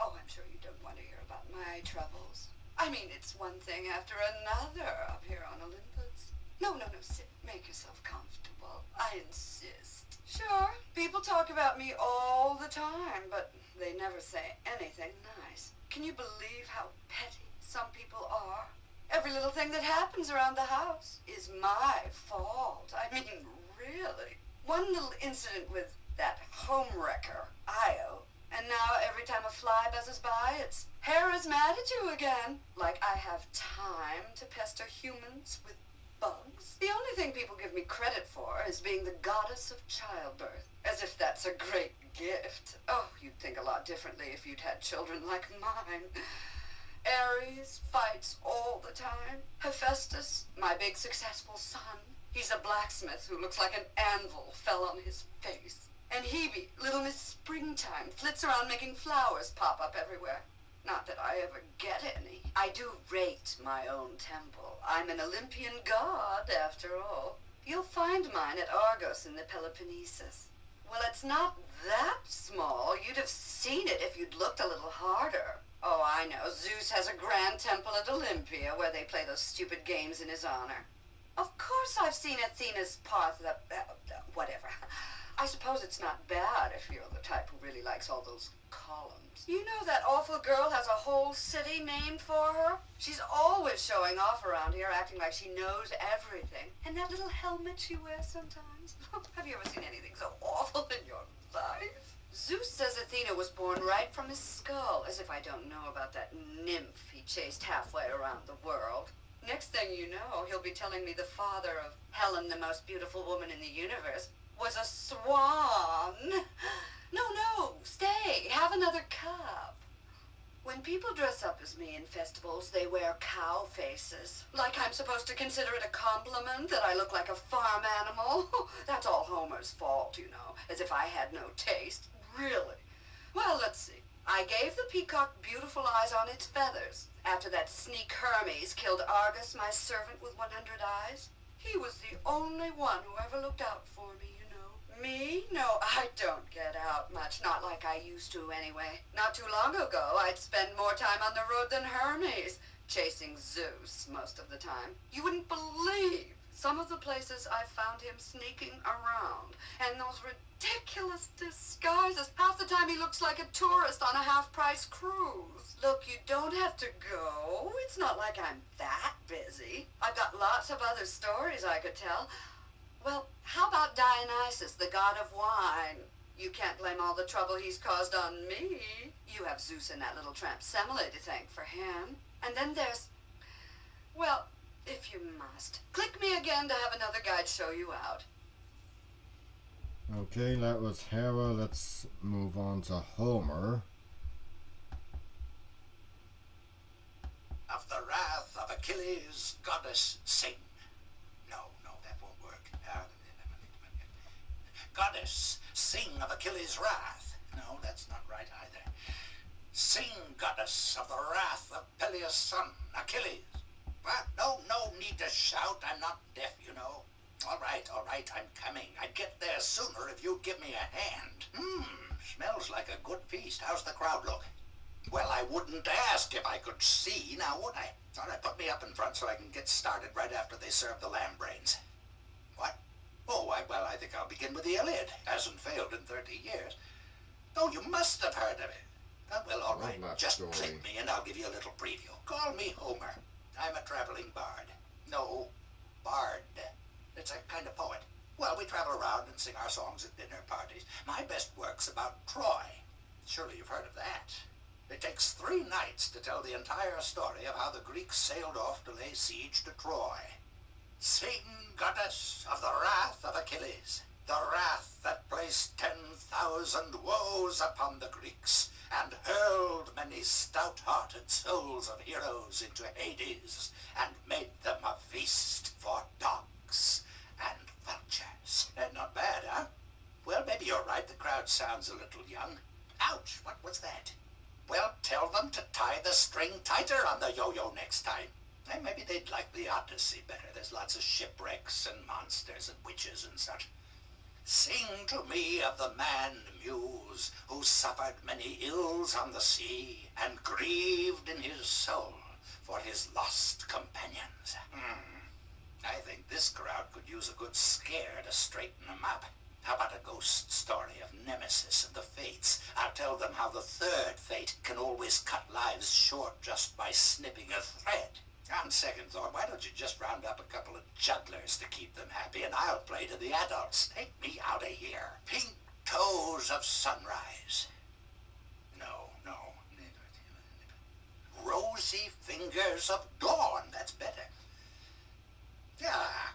Oh, I'm sure you don't want to hear about my troubles. I mean, it's one thing after another up here on Olympus. No, sit. Make yourself comfortable. I insist. Sure, people talk about me all the time, but they never say anything nice. Can you believe how petty some people are? Every little thing that happens around the house is my fault. I mean, really. One little incident with that homewrecker, Io, and now every time a fly buzzes by, it's Hera's mad at you again. Like I have time to pester humans with bugs. The only thing people give me credit for is being the goddess of childbirth, as if that's a great gift. Oh, you'd think a lot differently if you'd had children like mine. Ares fights all the time. Hephaestus, my big successful son, he's a blacksmith who looks like an anvil fell on his face. And Hebe, little Miss Springtime, flits around making flowers pop up everywhere. Not that I ever get any. I do rate my own temple. I'm an Olympian god, after all. You'll find mine at Argos in the Peloponnesus. Well, it's not that small. You'd have seen it if you'd looked a little harder. Oh, I know. Zeus has a grand temple at Olympia where they play those stupid games in his honor. Of course I've seen Athena's whatever. I suppose it's not bad if you're the type who really likes all those columns. You know that awful girl has a whole city named for her? She's always showing off around here, acting like she knows everything. And that little helmet she wears sometimes. Have you ever seen anything so awful in your life? Zeus says Athena was born right from his skull, as if I don't know about that nymph he chased halfway around the world. Next thing you know, he'll be telling me the father of Helen, the most beautiful woman in the universe, was a swan. No, stay. Have another cup. When people dress up as me in festivals, they wear cow faces. Like I'm supposed to consider it a compliment that I look like a farm animal. That's all Homer's fault, you know, as if I had no taste. Really. Well, let's see. I gave the peacock beautiful eyes on its feathers. After that sneak Hermes killed Argus, my servant with 100 eyes. He was the only one who ever looked out for me, you know. Me? No, I don't get out much. Not like I used to, anyway. Not too long ago, I'd spend more time on the road than Hermes, chasing Zeus most of the time. You wouldn't believe some of the places I found him sneaking around. And those ridiculous disguises. Half the time he looks like a tourist on a half-price cruise. Look, you don't have to go. It's not like I'm that busy. I've got lots of other stories I could tell. Well, how about Dionysus, the god of wine? You can't blame all the trouble he's caused on me. You have Zeus and that little tramp Semele to thank for him. And then there's... well, if you must. Click me again to have another guide show you out. Okay, that was Hera. Let's move on to Homer. Of the wrath of Achilles, goddess, sing. No, that won't work. Goddess, sing of Achilles' wrath. No, that's not right either. Sing, goddess, of the wrath of Peleus' son, Achilles. What? No need to shout. I'm not deaf, you know. All right, I'm coming. I'd get there sooner if you'd give me a hand. Smells like a good feast. How's the crowd look? Well, I wouldn't ask if I could see, now would I? All right, put me up in front so I can get started right after they serve the lamb brains. What? Oh, I think I'll begin with the Iliad. Hasn't failed in 30 years. Oh, you must have heard of it. Oh, well, all right. Just click me and I'll give you a little preview. Call me Homer. I'm a traveling bard. No, bard. It's a kind of poet. Well, we travel around and sing our songs at dinner parties. My best work's about Troy. Surely you've heard of that. It takes 3 nights to tell the entire story of how the Greeks sailed off to lay siege to Troy. Sing, goddess of the wrath of Achilles, the wrath that placed 10,000 woes upon the Greeks, and hurled many stout-hearted souls of heroes into Hades, and made them a feast for dogs and vultures. Not bad, huh? Well, maybe you're right. The crowd sounds a little young. Ouch! What was that? Well, tell them to tie the string tighter on the yo-yo next time. Maybe they'd like the Odyssey better. There's lots of shipwrecks and monsters and witches and such. Sing to me of the man Muse, who suffered many ills on the sea, and grieved in his soul for his lost companions. I think this crowd could use a good scare to straighten them up. How about a ghost story of Nemesis and the Fates? I'll tell them how the third fate can always cut lives short just by snipping a thread. On second thought, why don't you just round up a couple of jugglers to keep them happy, and I'll play to the adults. Take me out of here. Pink toes of sunrise. No. Rosy fingers of dawn. That's better. Yeah,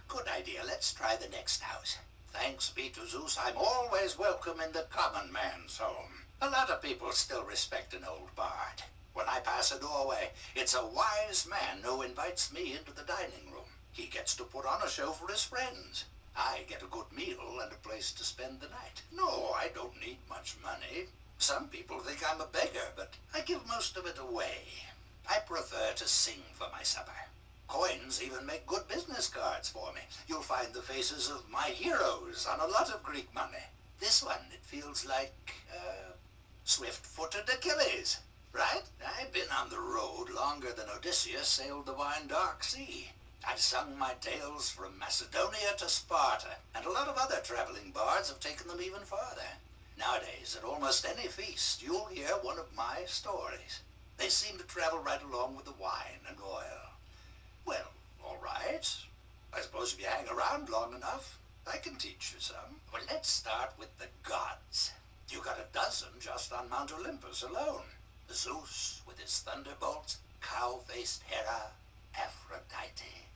good idea. Let's try the next house. Thanks be to Zeus, I'm always welcome in the common man's home. A lot of people still respect an old bard. When I pass a doorway, it's a wise man who invites me into the dining room. He gets to put on a show for his friends. I get a good meal and a place to spend the night. No, I don't need much money. Some people think I'm a beggar, but I give most of it away. I prefer to sing for my supper. Coins even make good business cards for me. You'll find the faces of my heroes on a lot of Greek money. This one, it feels like, swift-footed Achilles, right? I've been on the road longer than Odysseus sailed the wine dark sea. I've sung my tales from Macedonia to Sparta, and a lot of other traveling bards have taken them even farther. Nowadays, at almost any feast, you'll hear one of my stories. They seem to travel right along with the wine and oil. Well, all right. I suppose if you hang around long enough, I can teach you some. Well, let's start with the gods. You got a dozen just on Mount Olympus alone. Zeus with his thunderbolts, cow-faced Hera, Aphrodite.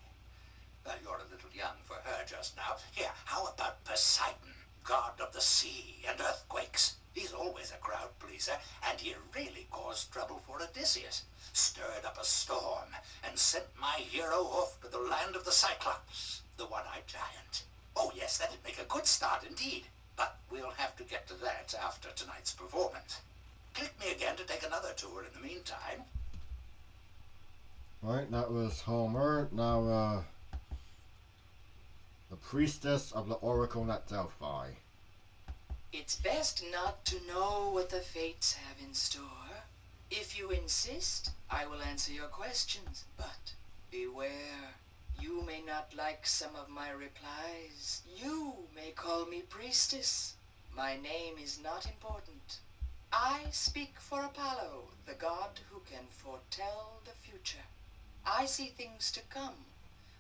Well, you're a little young for her just now. Here, how about Poseidon, god of the sea and earthquakes? He's always a crowd pleaser, and he really caused trouble for Odysseus. Stirred up a storm and sent my hero off to the land of the Cyclops, the one-eyed giant. Oh yes, that'd make a good start indeed, but we'll have to get to that after tonight's performance. Click me again to take another tour in the meantime. Right, that was Homer. Now, the priestess of the Oracle at Delphi. It's best not to know what the fates have in store. If you insist, I will answer your questions, but beware. You may not like some of my replies. You may call me priestess. My name is not important. I speak for Apollo, the god who can foretell the future. I see things to come,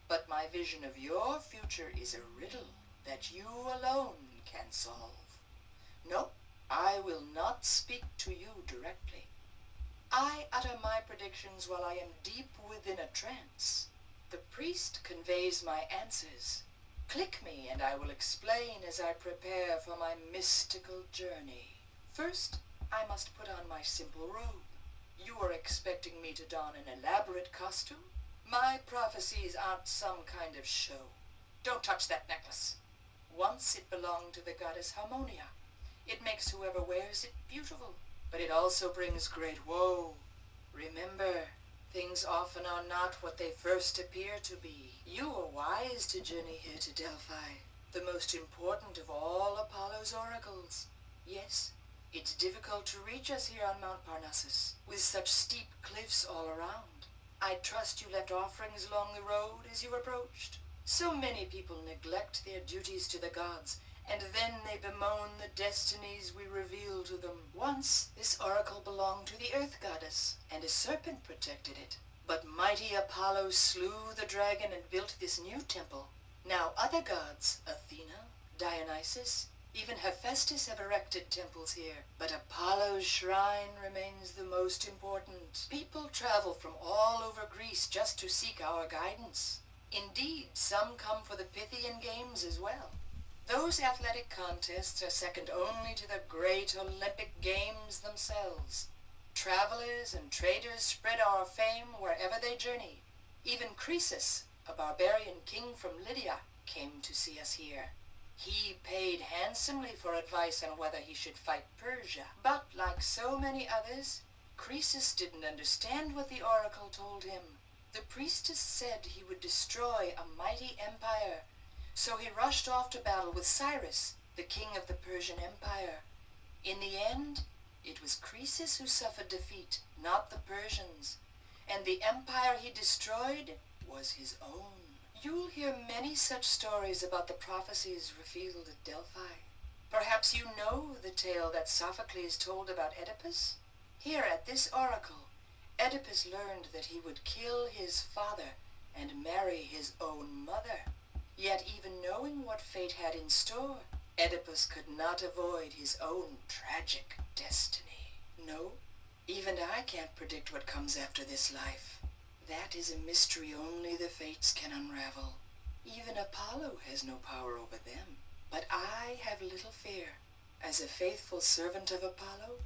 but my vision of your future is a riddle that you alone can solve. No, I will not speak to you directly. I utter my predictions while I am deep within a trance. The priest conveys my answers. Click me and I will explain as I prepare for my mystical journey. First, I must put on my simple robe. You are expecting me to don an elaborate costume? My prophecies aren't some kind of show. Don't touch that necklace. Once it belonged to the goddess Harmonia. It makes whoever wears it beautiful, but it also brings great woe. Remember, Things often are not what they first appear to be. You were wise to journey here to Delphi, the most important of all Apollo's oracles. Yes, it's difficult to reach us here on Mount Parnassus, with such steep cliffs all around. I trust you left offerings along the road as you approached. So many people neglect their duties to the gods, and then they bemoan the destinies we reveal to them. Once, this oracle belonged to the Earth Goddess, and a serpent protected it. But mighty Apollo slew the dragon and built this new temple. Now other gods, Athena, Dionysus, even Hephaestus have erected temples here. But Apollo's shrine remains the most important. People travel from all over Greece just to seek our guidance. Indeed, some come for the Pythian Games as well. Those athletic contests are second only to the great Olympic Games themselves. Travelers and traders spread our fame wherever they journey. Even Croesus, a barbarian king from Lydia, came to see us here. He paid handsomely for advice on whether he should fight Persia. But like so many others, Croesus didn't understand what the oracle told him. The priestess said he would destroy a mighty empire. So he rushed off to battle with Cyrus, the king of the Persian Empire. In the end, it was Croesus who suffered defeat, not the Persians. And the empire he destroyed was his own. You'll hear many such stories about the prophecies revealed at Delphi. Perhaps you know the tale that Sophocles told about Oedipus? Here at this oracle, Oedipus learned that he would kill his father and marry his own mother. Yet even knowing what fate had in store, Oedipus could not avoid his own tragic destiny. No, even I can't predict what comes after this life. That is a mystery only the fates can unravel. Even Apollo has no power over them. But I have little fear. As a faithful servant of Apollo,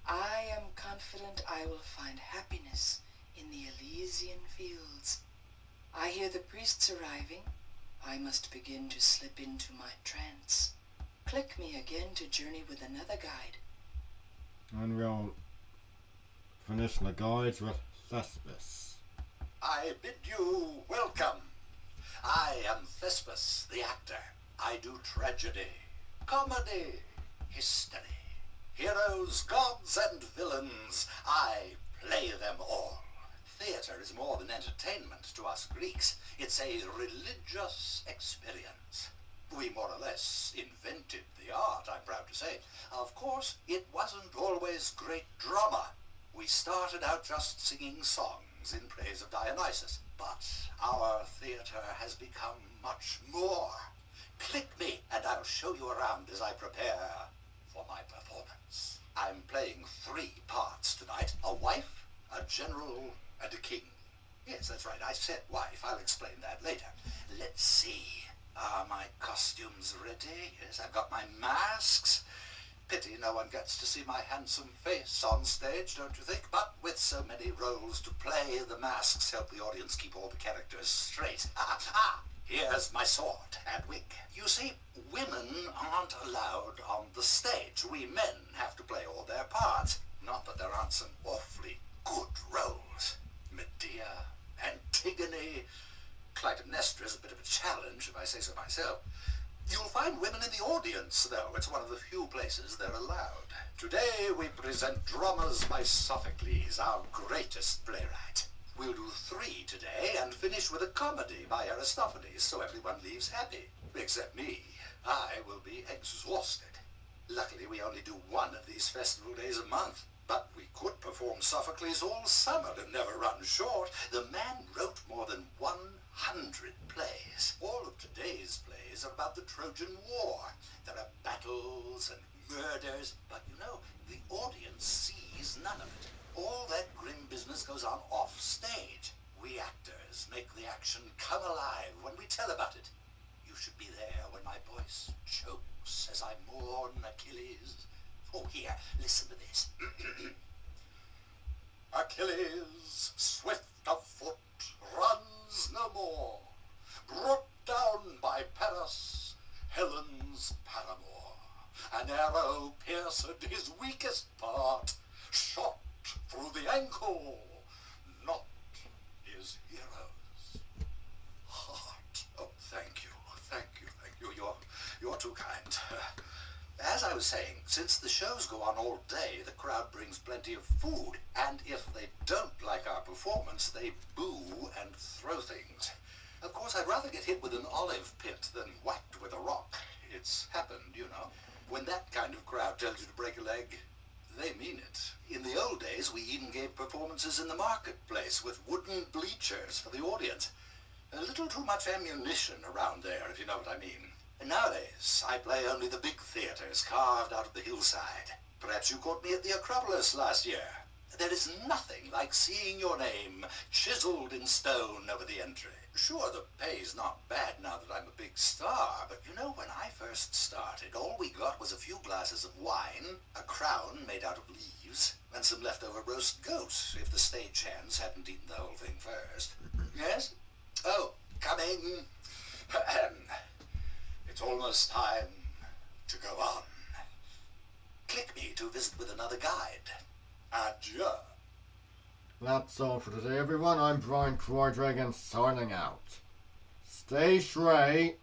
I am confident I will find happiness in the Elysian fields. I hear the priests arriving. I must begin to slip into my trance. Click me again to journey with another guide. And we'll finish the guides with Thespis. I bid you welcome. I am Thespis, the actor. I do tragedy, comedy, history. Heroes, gods, and villains, I play them all. Theatre is more than entertainment to us Greeks. It's a religious experience. We more or less invented the art, I'm proud to say. Of course, it wasn't always great drama. We started out just singing songs in praise of Dionysus. But our theatre has become much more. Click me, and I'll show you around as I prepare for my performance. I'm playing 3 parts tonight. A wife, a general, and a king. Yes, that's right, I said wife. I'll explain that later. Let's see. Are my costumes ready? Yes, I've got my masks. Pity no one gets to see my handsome face on stage, don't you think? But with so many roles to play, the masks help the audience keep all the characters straight. Here's my sword and wig. You see, women aren't allowed on the stage. We men have to play all their parts. Not that there aren't some awfully good roles. Medea, Antigone, Clytemnestra is a bit of a challenge, if I say so myself. You'll find women in the audience, though. It's one of the few places they're allowed. Today we present Dramas by Sophocles, our greatest playwright. We'll do 3 today and finish with a comedy by Aristophanes, so everyone leaves happy. Except me. I will be exhausted. Luckily we only do 1 of these festival days a month. But we could perform Sophocles all summer and never run short. The man wrote more than 100 plays. All of today's plays are about the Trojan War. There are battles and murders, but you know, the audience sees none of it. All that grim business goes on off stage. We actors make the action come alive when we tell about it. You should be there when my voice chokes as I mourn Achilles. Oh, here, listen to this. Achilles, swift of foot, runs no more, brought down by Paris, Helen's paramour. An arrow pierced his weakest part, shot through the ankle, not as heroes. Heart. Oh, thank you. You're too kind. As I was saying, since the shows go on all day, the crowd brings plenty of food. And if they don't like our performance, they boo and throw things. Of course, I'd rather get hit with an olive pit than whacked with a rock. It's happened, you know. When that kind of crowd tells you to break a leg, they mean it. In the old days, we even gave performances in the marketplace with wooden bleachers for the audience. A little too much ammunition around there, if you know what I mean. And nowadays, I play only the big theaters carved out of the hillside. Perhaps you caught me at the Acropolis last year. There is nothing like seeing your name chiseled in stone over the entry. Sure, the pay's not bad now that I'm a big star, but you know, when I first started, all we got was a few glasses of wine, a crown made out of leaves, and some leftover roast goat, if the stage-hands hadn't eaten the whole thing first. Yes? Oh, coming. It's almost time to go on. Click me to visit with another guide. Adieu. That's all for today, everyone. I'm Brian Croydragon signing out. Stay straight.